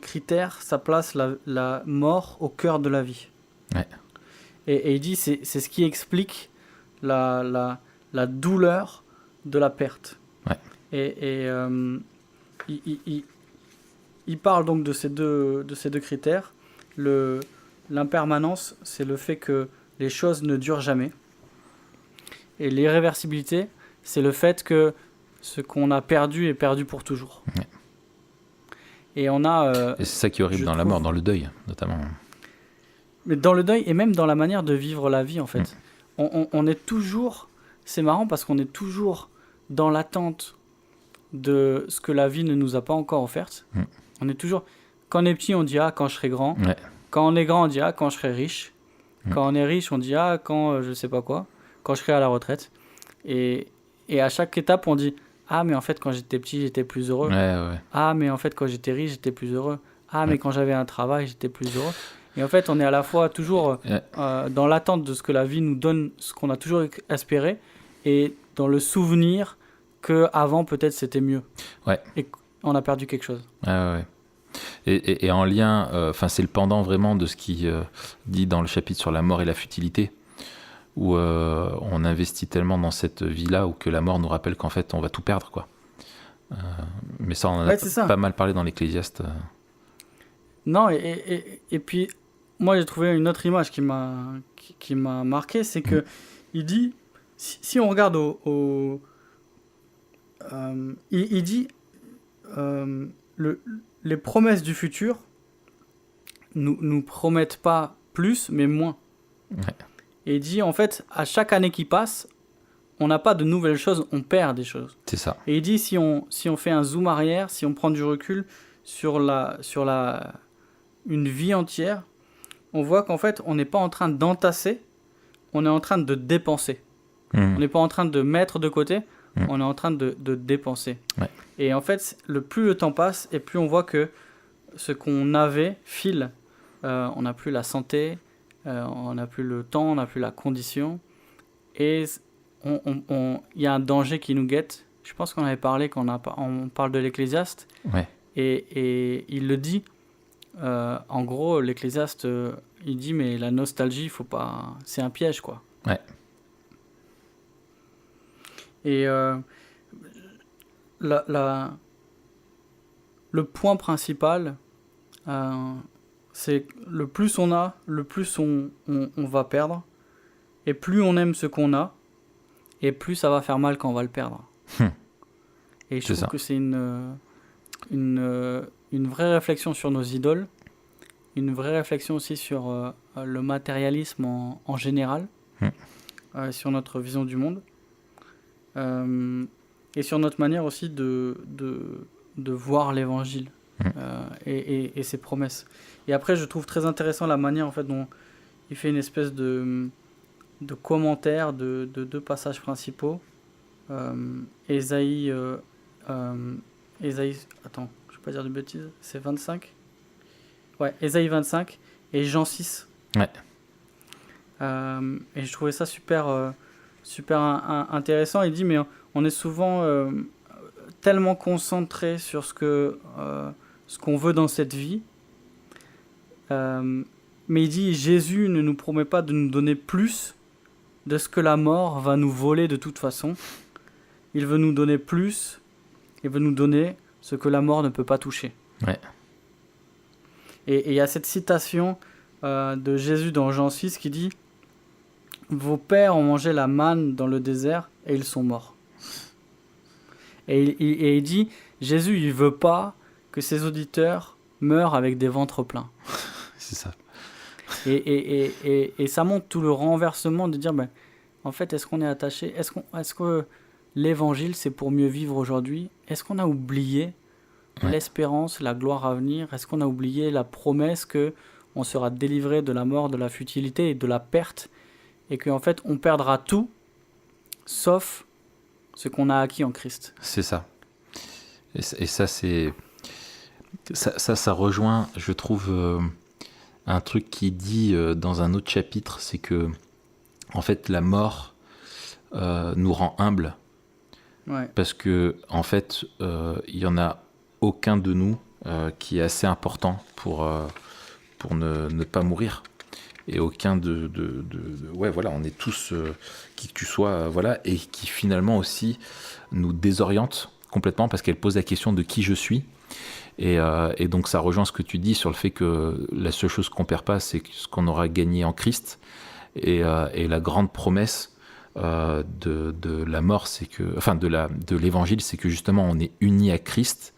critères, ça place la mort au cœur de la vie. Ouais. Et il dit c'est ce qui explique la douleur de la perte. Ouais. Et il parle donc de ces deux critères, le l'impermanence, c'est le fait que les choses ne durent jamais. Et l'irréversibilité, c'est le fait que ce qu'on a perdu est perdu pour toujours. Ouais. Et on a... Et c'est ça qui est horrible dans la mort, dans le deuil, notamment. Mais dans le deuil et même dans la manière de vivre la vie, en fait. On est toujours... C'est marrant parce qu'on est toujours dans l'attente de ce que la vie ne nous a pas encore offerte. On est toujours... Quand on est petit, on dit « Ah, quand je serai grand Ouais. ». Quand on est grand, on dit « Ah, quand je serai riche ». Quand on est riche, on dit « Ah, quand je sais pas quoi ». Quand je serai à la retraite. Et à chaque étape, on dit « Ah, mais en fait, quand j'étais petit, j'étais plus heureux. Ouais. Ah, mais en fait, quand j'étais riche, j'étais plus heureux. Ah, mais quand j'avais un travail, j'étais plus heureux. » Et en fait, on est à la fois toujours dans l'attente de ce que la vie nous donne, ce qu'on a toujours espéré, et dans le souvenir qu'avant, peut-être, c'était mieux. Ouais. Et qu'on a perdu quelque chose. Ouais. Et en lien, c'est le pendant vraiment de ce qui dit dans le chapitre sur la mort et la futilité, où on investit tellement dans cette vie-là, où que la mort nous rappelle qu'en fait, on va tout perdre, quoi. Mais ça, on en a pas mal parlé dans l'Ecclésiaste. Non, et puis, moi, j'ai trouvé une autre image qui m'a marqué, c'est que il dit, si on regarde il dit, les promesses du futur nous promettent pas plus, mais moins. Ouais. Et il dit, en fait, à chaque année qui passe, on n'a pas de nouvelles choses, on perd des choses. C'est ça. Et il dit, si on fait un zoom arrière, si on prend du recul sur une vie entière, on voit qu'en fait, on n'est pas en train d'entasser, on est en train de dépenser. On n'est pas en train de mettre de côté, on est en train de dépenser. Ouais. Et en fait, plus le temps passe, et plus on voit que ce qu'on avait file. On n'a plus la santé, on n'a plus le temps, on n'a plus la condition. Et il y a un danger qui nous guette. Je pense qu'on avait parlé, on parle de l'Ecclésiaste. Ouais. Et il le dit. En gros, l'Ecclésiaste, il dit, mais la nostalgie, faut pas... c'est un piège, quoi. Ouais. Et le point principal, c'est le plus on a, le plus on va perdre. Et plus on aime ce qu'on a, et plus ça va faire mal quand on va le perdre. Et je trouve que c'est une vraie réflexion sur nos idoles, une vraie réflexion aussi sur le matérialisme en général, sur notre vision du monde, et sur notre manière aussi de voir l'évangile et ses promesses. Et après, je trouve très intéressant la manière en fait, dont il fait une espèce de commentaire de deux passages principaux. Ésaïe, attends, je ne vais pas dire de bêtises, c'est 25. Ouais, Ésaïe 25 et Jean 6. Ouais. Et je trouvais ça super intéressant. Il dit, mais on est souvent tellement concentré sur ce qu'on veut dans cette vie. Mais il dit, Jésus ne nous promet pas de nous donner plus de ce que la mort va nous voler de toute façon. Il veut nous donner plus. Il veut nous donner ce que la mort ne peut pas toucher. Ouais. Et il y a cette citation de Jésus dans Jean 6 qui dit « Vos pères ont mangé la manne dans le désert et ils sont morts. » Et il dit « Jésus, il ne veut pas que ses auditeurs meurent avec des ventres pleins. » C'est ça. Et ça montre tout le renversement de dire en fait, est-ce qu'on est attaché ? Est-ce que l'évangile, c'est pour mieux vivre aujourd'hui ? Est-ce qu'on a oublié l'espérance, la gloire à venir ? Est-ce qu'on a oublié la promesse qu'on sera délivré de la mort, de la futilité et de la perte ? Et qu'en fait, on perdra tout, sauf ce qu'on a acquis en Christ. C'est ça. Et ça, c'est... Ça rejoint, je trouve, un truc qui dit dans un autre chapitre, c'est que, en fait, la mort nous rend humbles. Ouais. Parce que, en fait, il y en a aucun de nous qui est assez important pour ne pas mourir. Et aucun ouais, voilà, on est tous, qui que tu sois, voilà, et qui finalement aussi nous désoriente complètement parce qu'elle pose la question de qui je suis. Et donc ça rejoint ce que tu dis sur le fait que la seule chose qu'on perd pas, c'est ce qu'on aura gagné en Christ. Et la grande promesse de la mort, c'est que, enfin de l'évangile, c'est que justement on est unis à Christ.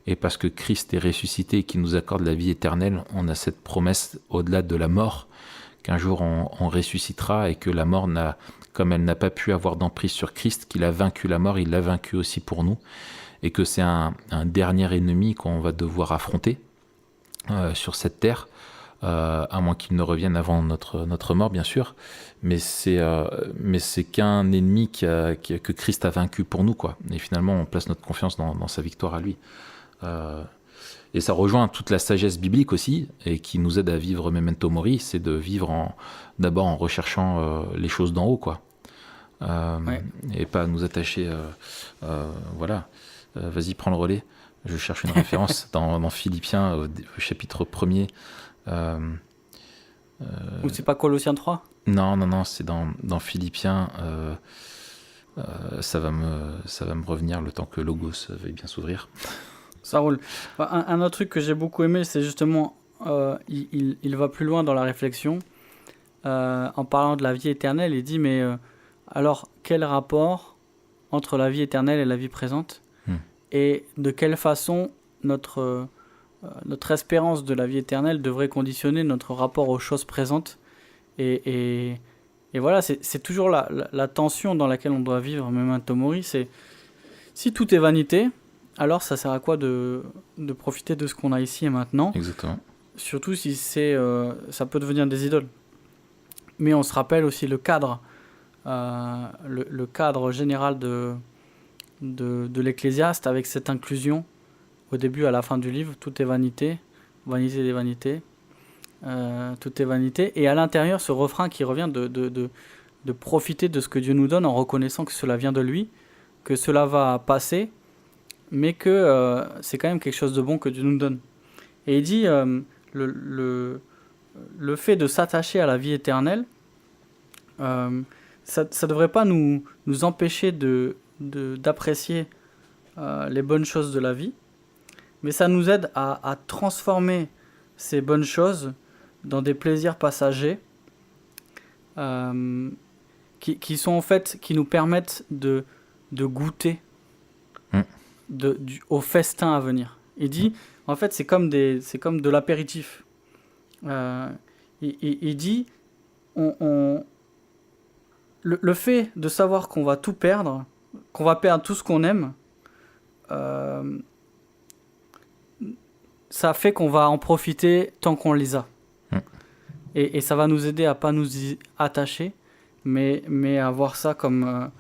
Et parce que Christ est ressuscité et qu'il nous accorde la vie éternelle, on a cette promesse au-delà de la mort, qu'un jour on ressuscitera, et que la mort, comme elle n'a pas pu avoir d'emprise sur Christ, qu'il a vaincu la mort, il l'a vaincu aussi pour nous, et que c'est un dernier ennemi qu'on va devoir affronter sur cette terre, à moins qu'il ne revienne avant notre mort, bien sûr, mais c'est qu'un ennemi que Christ a vaincu pour nous, quoi. Et finalement, on place notre confiance dans sa victoire à lui. Et ça rejoint toute la sagesse biblique aussi, et qui nous aide à vivre Memento Mori, c'est de vivre d'abord en recherchant les choses d'en haut, quoi. Et pas nous attacher, voilà. Vas-y, prends le relais. Je cherche une référence dans Philippiens, au chapitre 1er. Ou c'est pas Colossiens 3 ? Non, c'est dans Philippiens. Ça va me revenir le temps que Logos veuille bien s'ouvrir. Ça roule. Un autre truc que j'ai beaucoup aimé, c'est justement, il va plus loin dans la réflexion. En parlant de la vie éternelle, il dit, mais alors, quel rapport entre la vie éternelle et la vie présente ? Et de quelle façon notre espérance de la vie éternelle devrait conditionner notre rapport aux choses présentes ? Et voilà, c'est toujours la tension dans laquelle on doit vivre, Memento Mori. C'est, si tout est vanité, alors ça sert à quoi de profiter de ce qu'on a ici et maintenant ? Exactement. Surtout si ça peut devenir des idoles. Mais on se rappelle aussi le cadre, le cadre général de l'Ecclésiaste, avec cette inclusion au début, à la fin du livre. Tout est vanité, vanité des vanités, tout est vanité. Et à l'intérieur, ce refrain qui revient de profiter de ce que Dieu nous donne en reconnaissant que cela vient de lui, que cela va passer, mais que c'est quand même quelque chose de bon que Dieu nous donne. Et il dit, le fait de s'attacher à la vie éternelle, ça ne devrait pas nous empêcher d'apprécier les bonnes choses de la vie, mais ça nous aide à transformer ces bonnes choses dans des plaisirs passagers qui sont en fait, qui nous permettent de goûter au festin à venir. Il dit, en fait, c'est comme de l'apéritif. Il dit, le fait de savoir qu'on va tout perdre, qu'on va perdre tout ce qu'on aime, ça fait qu'on va en profiter tant qu'on les a. Et ça va nous aider à pas nous y attacher, mais à voir ça comme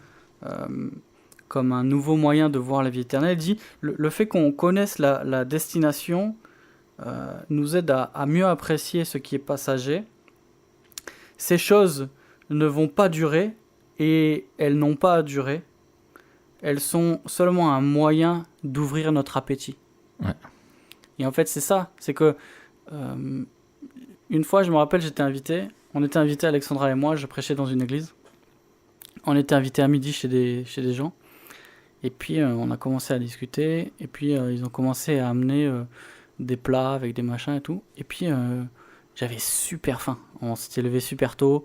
un nouveau moyen de voir la vie éternelle. Il dit, le fait qu'on connaisse la destination nous aide à mieux apprécier ce qui est passager. Ces choses ne vont pas durer, et elles n'ont pas à durer. Elles sont seulement un moyen d'ouvrir notre appétit. Ouais. Et en fait, c'est ça. C'est que une fois, je me rappelle, on était invités, Alexandra et moi, je prêchais dans une église. On était invités à midi chez des gens. Et puis, on a commencé à discuter. Et puis, ils ont commencé à amener des plats avec des machins et tout. Et puis, j'avais super faim. On s'était levé super tôt.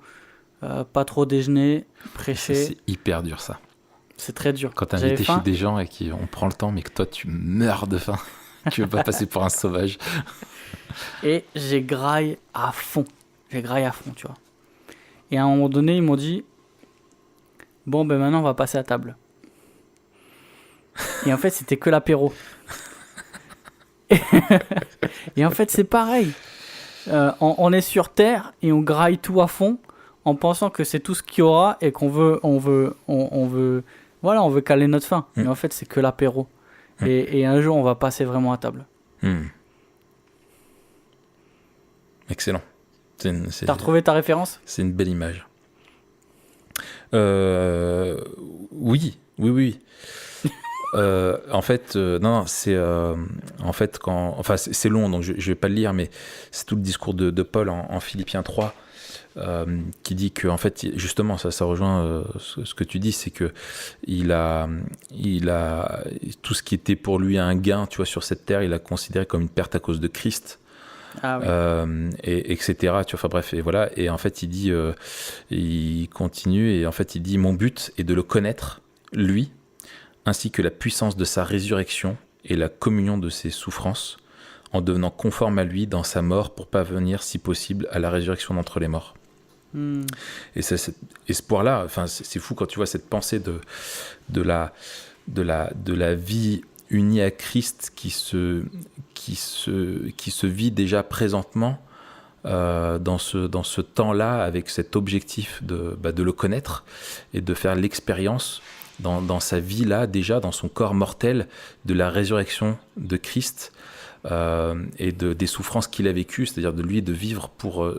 Pas trop déjeuner, prêcher. C'est hyper dur, ça. C'est très dur. Quand t'es invité chez des gens et qu'on prend le temps, mais que toi, tu meurs de faim. Tu veux pas passer pour un sauvage. Et j'ai graille à fond. Tu vois. Et à un moment donné, ils m'ont dit, bon, ben maintenant, on va passer à table. Et en fait, c'était que l'apéro. Et en fait, c'est pareil. On est sur Terre et on graille tout à fond en pensant que c'est tout ce qu'il y aura et qu'on veut caler notre faim. Mais en fait, c'est que l'apéro. Et un jour, on va passer vraiment à table. Excellent. T'as retrouvé ta référence ? C'est une belle image. Oui. En fait, non, c'est en fait c'est long, donc je vais pas le lire, mais c'est tout le discours de Paul en Philippiens 3, qui dit que en fait, justement, ça rejoint ce que tu dis, c'est que il a tout ce qui était pour lui un gain, tu vois, sur cette terre, il a considéré comme une perte à cause de Christ. Ah oui. Et etc. Tu vois, enfin bref, et voilà. Et en fait, il dit, il continue, et en fait, il dit, mon but est de le connaître, lui, ainsi que la puissance de sa résurrection et la communion de ses souffrances, en devenant conforme à lui dans sa mort pour parvenir, si possible, à la résurrection d'entre les morts. Et c'est cet espoir-là, enfin, c'est fou quand tu vois cette pensée de la vie unie à Christ qui se vit déjà présentement dans ce temps-là, avec cet objectif de le connaître et de faire l'expérience dans sa vie-là, déjà dans son corps mortel, de la résurrection de Christ et des souffrances qu'il a vécues, c'est-à-dire de lui de vivre pour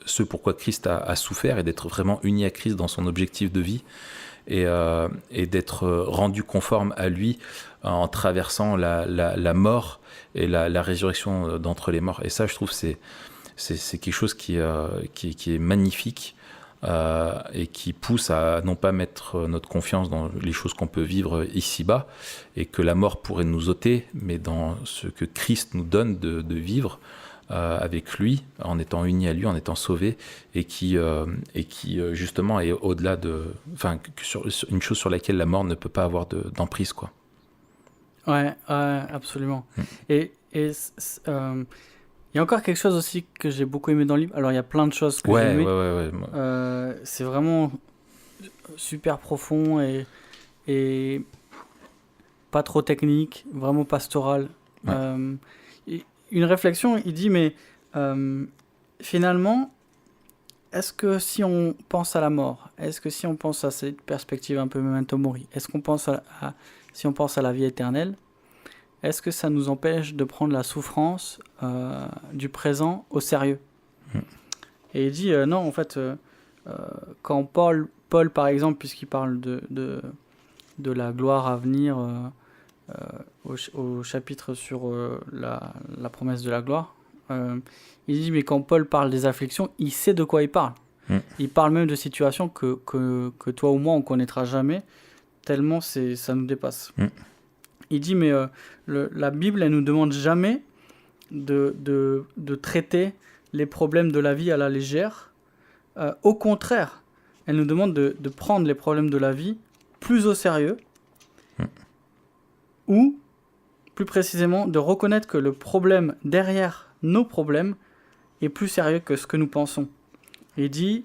ce pourquoi Christ a souffert, et d'être vraiment uni à Christ dans son objectif de vie, et d'être rendu conforme à lui en traversant la mort et la résurrection d'entre les morts. Et ça, je trouve, c'est quelque chose qui est magnifique, et qui pousse à non pas mettre notre confiance dans les choses qu'on peut vivre ici-bas et que la mort pourrait nous ôter, mais dans ce que Christ nous donne de vivre avec lui, en étant unis à lui, en étant sauvés, et qui justement est au-delà une chose sur laquelle la mort ne peut pas avoir d'emprise, quoi. Ouais, absolument. Et il y a encore quelque chose aussi que j'ai beaucoup aimé dans le livre. Alors, il y a plein de choses que j'ai aimé. Ouais. C'est vraiment super profond et pas trop technique, vraiment pastoral. Ouais. Une réflexion, il dit, mais finalement, est-ce que si on pense à la mort, est-ce que si on pense à cette perspective un peu memento mori, est-ce qu'on pense si on pense à la vie éternelle, est-ce que ça nous empêche de prendre la souffrance du présent au sérieux ? Et il dit, non, en fait, quand Paul, par exemple, puisqu'il parle de la gloire à venir au chapitre sur la promesse de la gloire, il dit, mais quand Paul parle des afflictions, il sait de quoi il parle. Il parle même de situations que toi ou moi, on ne connaîtra jamais, tellement ça nous dépasse. Il dit, mais la Bible, elle ne nous demande jamais de traiter les problèmes de la vie à la légère. Au contraire, elle nous demande de prendre les problèmes de la vie plus au sérieux, ou, plus précisément, de reconnaître que le problème derrière nos problèmes est plus sérieux que ce que nous pensons. Il dit,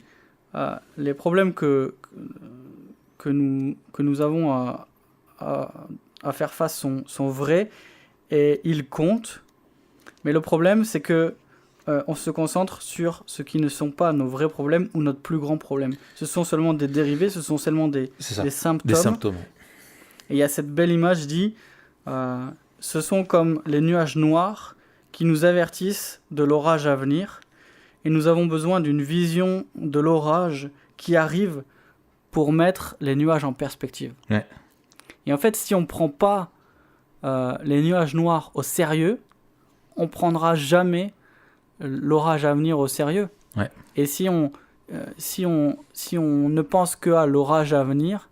les problèmes que nous avons à faire face sont vrais, et ils comptent, mais le problème, c'est que on se concentre sur ce qui ne sont pas nos vrais problèmes ou notre plus grand problème. Ce sont seulement des dérivés, ce sont seulement des symptômes. Des symptômes. Et il y a cette belle image dit, ce sont comme les nuages noirs qui nous avertissent de l'orage à venir, et nous avons besoin d'une vision de l'orage qui arrive pour mettre les nuages en perspective. Ouais. Et en fait, si on ne prend pas les nuages noirs au sérieux, on ne prendra jamais l'orage à venir au sérieux. Ouais. Et si on ne pense qu'à l'orage à venir,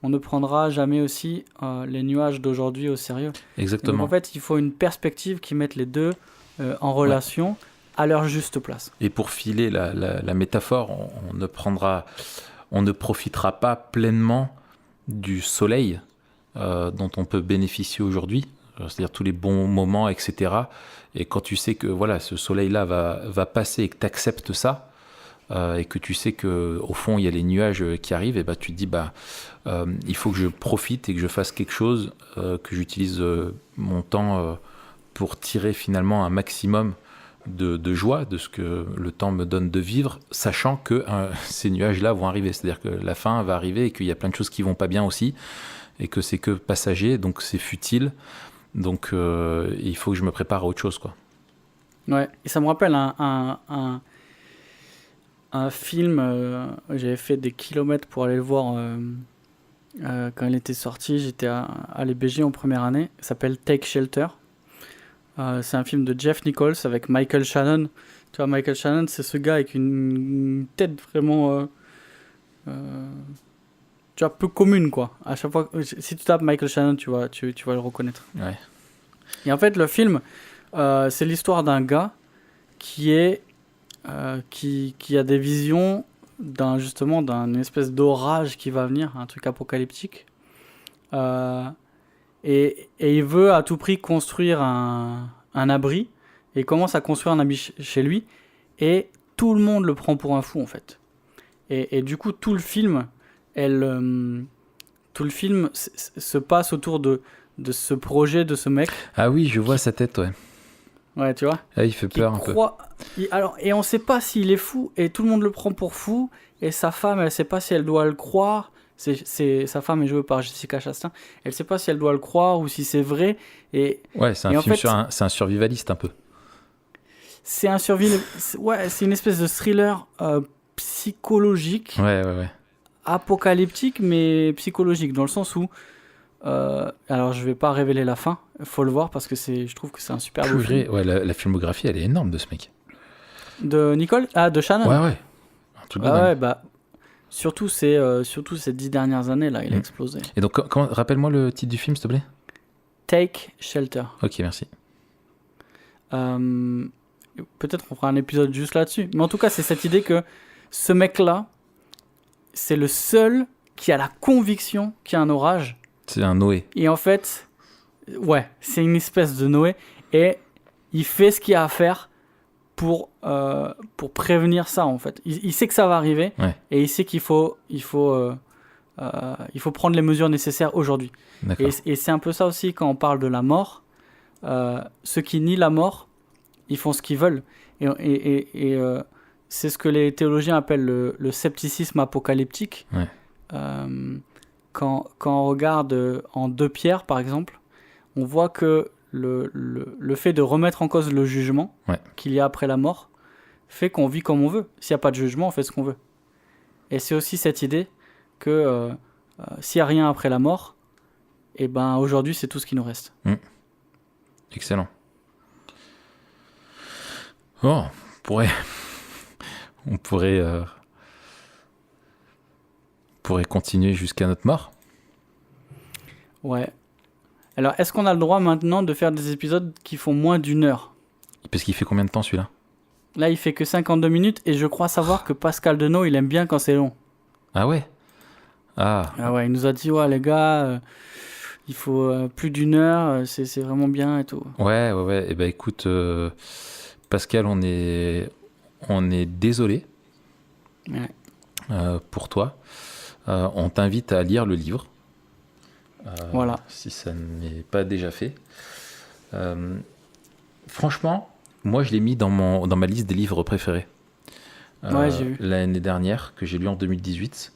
on ne prendra jamais aussi les nuages d'aujourd'hui au sérieux. Exactement. Donc en fait, il faut une perspective qui mette les deux en relation à leur juste place. Et pour filer la métaphore, on ne profitera pas pleinement du soleil dont on peut bénéficier aujourd'hui, c'est-à-dire tous les bons moments, etc. Et quand tu sais que voilà, ce soleil-là va passer et que tu acceptes ça, et que tu sais qu'au fond, il y a les nuages qui arrivent, et tu te dis, il faut que je profite et que je fasse quelque chose, que j'utilise mon temps pour tirer finalement un maximum de joie de ce que le temps me donne de vivre, sachant que ces nuages-là vont arriver. C'est-à-dire que la fin va arriver et qu'il y a plein de choses qui vont pas bien aussi, et que c'est que passager, donc c'est futile. Donc il faut que je me prépare à autre chose, quoi. Ouais, et ça me rappelle un film, j'avais fait des kilomètres pour aller le voir quand il était sorti. J'étais à l'EBG en première année. Ça s'appelle Take Shelter. C'est un film de Jeff Nichols avec Michael Shannon. Tu vois, Michael Shannon, c'est ce gars avec une tête vraiment, tu vois, peu commune, quoi. À chaque fois, si tu tapes Michael Shannon, tu vas le reconnaître. Ouais. Et en fait, le film, c'est l'histoire d'un gars qui a des visions justement d'un espèce d'orage qui va venir, un truc apocalyptique. Et il veut à tout prix construire un abri. Et il commence à construire un abri chez lui. Et tout le monde le prend pour un fou, en fait. Et du coup, tout le film se passe autour de ce projet de ce mec. Ah oui, je vois sa tête, ouais. Ouais, tu vois. Ah, il fait peur un peu. Et on sait pas s'il est fou, et tout le monde le prend pour fou, et sa femme, elle sait pas si elle doit le croire. Sa femme est jouée par Jessica Chastain. Elle sait pas si elle doit le croire ou si c'est vrai. Ouais, c'est un film c'est un survivaliste un peu. C'est c'est une espèce de thriller psychologique. Ouais. Apocalyptique, mais psychologique, dans le sens où alors je vais pas révéler la fin, faut le voir parce que je trouve que c'est un super beau film. Ouais, la filmographie elle est énorme de ce mec. De Nicole, de Shannon. Ouais. Un truc de dingue. Ouais, bah surtout ces 10 dernières années là, il a explosé. Et donc rappelle-moi le titre du film s'il te plaît. Take Shelter. Ok, merci. Peut-être qu'on fera un épisode juste là-dessus, mais en tout cas c'est cette idée que ce mec là, c'est le seul qui a la conviction qu'il y a un orage. C'est un Noé. Et en fait, ouais, c'est une espèce de Noé. Et il fait ce qu'il y a à faire pour prévenir ça, en fait. Il sait que ça va arriver. Ouais. Et il sait qu'il faut prendre les mesures nécessaires aujourd'hui. D'accord. Et c'est un peu ça aussi quand on parle de la mort. Ceux qui nient la mort, ils font ce qu'ils veulent. Et c'est ce que les théologiens appellent le scepticisme apocalyptique. Ouais. Quand on regarde en 2 Pierre, par exemple, on voit que le fait de remettre en cause le jugement qu'il y a après la mort fait qu'on vit comme on veut. S'il n'y a pas de jugement, on fait ce qu'on veut. Et c'est aussi cette idée que s'il n'y a rien après la mort, et ben aujourd'hui, c'est tout ce qui nous reste. Excellent. Oh, on pourrait continuer jusqu'à notre mort. Ouais. Alors, est-ce qu'on a le droit maintenant de faire des épisodes qui font moins d'1 heure ? Parce qu'il fait combien de temps celui-là ? Là, il fait que 52 minutes et je crois savoir que Pascal Denot, il aime bien quand c'est long. Ah ouais ? Ah ouais, il nous a dit, ouais, les gars, il faut plus d'1 heure, c'est vraiment bien et tout. Ouais. Et ben écoute, Pascal, on est désolé pour toi. On t'invite à lire le livre. Voilà. Si ça n'est pas déjà fait. Franchement, moi je l'ai mis dans ma liste des livres préférés. Ouais, j'ai vu. L'année dernière, que j'ai lu en 2018.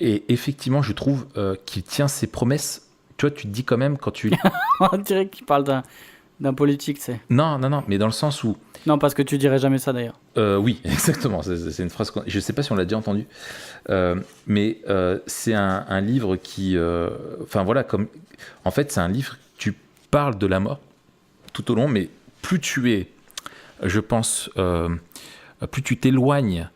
Et effectivement, je trouve qu'il tient ses promesses. Tu vois, tu te dis quand même quand tu... On dirait qu'il parle d'un politique, tu sais. Non, mais dans le sens où... Non, parce que tu dirais jamais ça d'ailleurs. Oui, exactement. C'est une phrase. Je ne sais pas si on l'a déjà entendue, mais c'est un livre qui, enfin voilà, en fait, c'est un livre. Tu parles de la mort tout au long, mais plus tu es, je pense, plus tu t'éloignes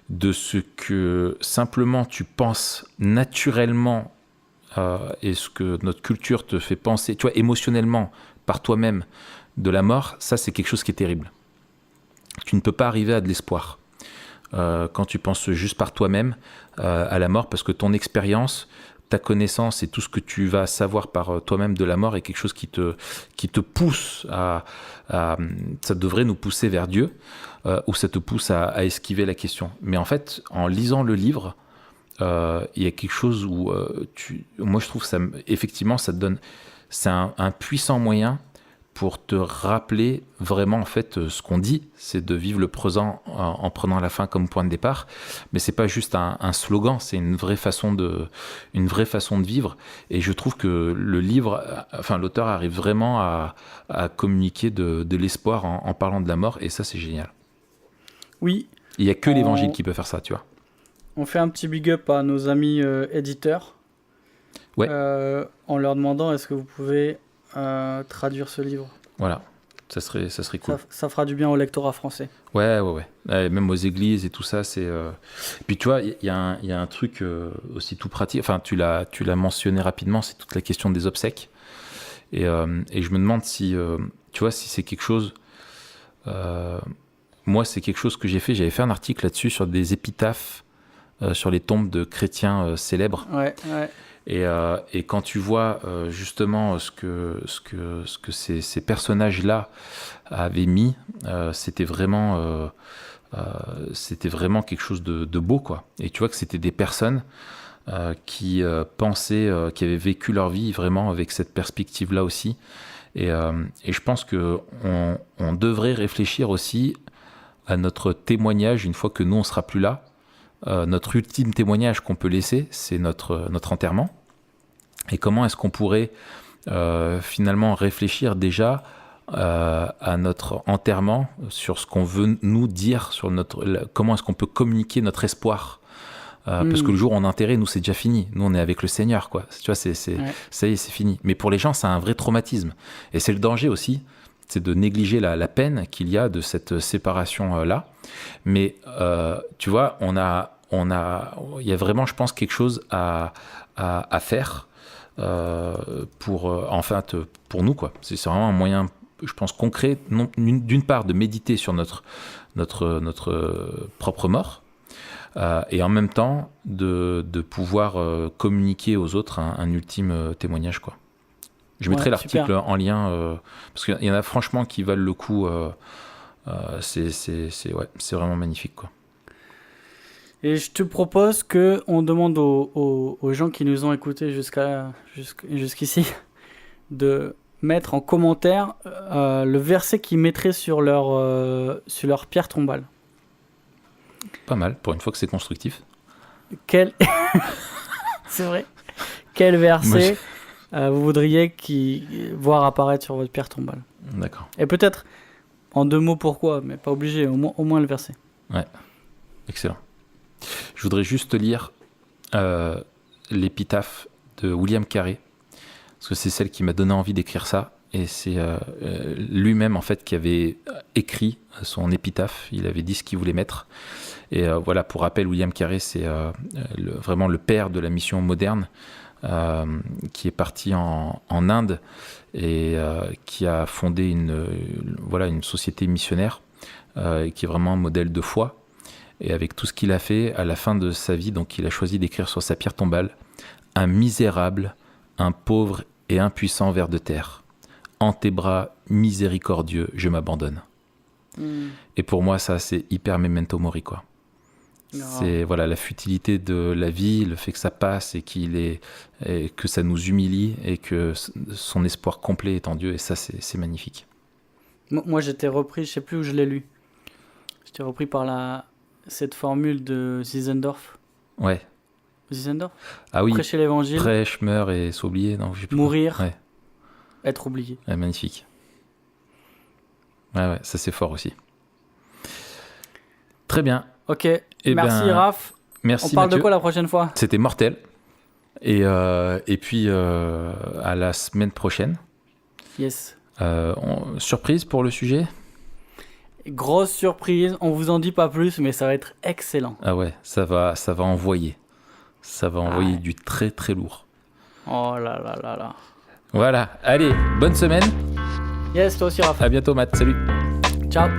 de ce que simplement tu penses naturellement et ce que notre culture te fait penser, tu vois, émotionnellement par toi-même de la mort. Ça, c'est quelque chose qui est terrible. Tu ne peux pas arriver à de l'espoir quand tu penses juste par toi-même à la mort, parce que ton expérience, ta connaissance et tout ce que tu vas savoir par toi-même de la mort est quelque chose qui te pousse ça devrait nous pousser vers Dieu, ou ça te pousse à esquiver la question. Mais en fait, en lisant le livre, il y a quelque chose où moi je trouve ça, effectivement, ça te donne, c'est un puissant moyen pour te rappeler vraiment, en fait, ce qu'on dit, c'est de vivre le présent en prenant la fin comme point de départ. Mais c'est pas juste un slogan, c'est une vraie façon de vivre. Et je trouve que le livre, enfin l'auteur arrive vraiment à communiquer de l'espoir en parlant de la mort, et ça c'est génial. Oui. Il y a que l'évangile qui peut faire ça, tu vois. On fait un petit big up à nos amis éditeurs. Ouais. En leur demandant est-ce que vous pouvez traduire ce livre. Voilà. Ça serait cool. Ça fera du bien au lectorat français. Ouais. Même aux églises et tout ça, c'est. Puis tu vois, il y a un truc aussi tout pratique. Enfin, tu l'as mentionné rapidement, c'est toute la question des obsèques. Et je me demande si, tu vois, si c'est quelque chose. Moi, c'est quelque chose que j'ai fait. J'avais fait un article là-dessus sur des épitaphes sur les tombes de chrétiens célèbres. Ouais. Et quand tu vois justement ce que ces personnages-là avaient mis, c'était vraiment quelque chose de beau, quoi. Et tu vois que c'était des personnes qui pensaient, qui avaient vécu leur vie vraiment avec cette perspective-là aussi. Et je pense qu'on devrait réfléchir aussi à notre témoignage une fois que nous, on ne sera plus là. Notre ultime témoignage qu'on peut laisser, c'est notre enterrement. Et comment est-ce qu'on pourrait finalement réfléchir déjà à notre enterrement, sur ce qu'on veut nous dire, sur comment est-ce qu'on peut communiquer notre espoir. Parce que le jour où on est enterré, nous, c'est déjà fini. Nous, on est avec le Seigneur, quoi. Tu vois, ça y est, c'est fini. Mais pour les gens, c'est un vrai traumatisme. Et c'est le danger aussi, c'est de négliger la peine qu'il y a de cette séparation-là. Mais tu vois, il y a vraiment, je pense, quelque chose à faire pour nous, quoi. C'est vraiment un moyen, je pense, concret, d'une part, de méditer sur notre propre mort, et en même temps de pouvoir communiquer aux autres un ultime témoignage, quoi. Je mettrai l'article super en lien, parce qu'il y en a franchement qui valent le coup. C'est vraiment magnifique, quoi. Et je te propose qu'on demande aux gens qui nous ont écoutés jusqu'ici de mettre en commentaire le verset qu'ils mettraient sur leur pierre tombale. Pas mal, pour une fois que c'est constructif. C'est vrai. Quel verset vous voudriez voir apparaître sur votre pierre tombale? D'accord. Et peut-être en 2 mots pourquoi, mais pas obligé, au moins le verset. Ouais, excellent. Je voudrais juste lire l'épitaphe de William Carey, parce que c'est celle qui m'a donné envie d'écrire ça, et c'est lui-même en fait qui avait écrit son épitaphe. Il avait dit ce qu'il voulait mettre. Et voilà, pour rappel, William Carey, c'est vraiment le père de la mission moderne, qui est parti en Inde et qui a fondé une société missionnaire qui est vraiment un modèle de foi. Et avec tout ce qu'il a fait, à la fin de sa vie, donc il a choisi d'écrire sur sa pierre tombale: un misérable, un pauvre et impuissant ver de terre. En tes bras miséricordieux, je m'abandonne. Et pour moi, ça, c'est hyper memento mori, quoi. C'est la futilité de la vie, le fait que ça passe et que ça nous humilie et que son espoir complet est en Dieu. Et ça, c'est magnifique. Moi, j'étais repris, je sais plus où je l'ai lu. J'étais repris par cette formule de Zinzendorf. Ouais. Zinzendorf ? Ah oui. Prêcher l'évangile. Prêche, meurt et s'oublier. Non, je sais plus. Mourir. Ouais. Être oublié. Ouais, magnifique. Ouais, ça c'est fort aussi. Très bien. Ok. Merci Raph. Merci. On parle Mathieu. de quoi la prochaine fois ? C'était mortel. Et puis à la semaine prochaine. Yes. Surprise pour le sujet ? Grosse surprise, on vous en dit pas plus, mais ça va être excellent. Ah ouais, ça va envoyer. Ça va envoyer du très très lourd. Oh là là là là. Voilà, allez, bonne semaine. Yes, toi aussi Raph. À bientôt Matt, salut. Ciao.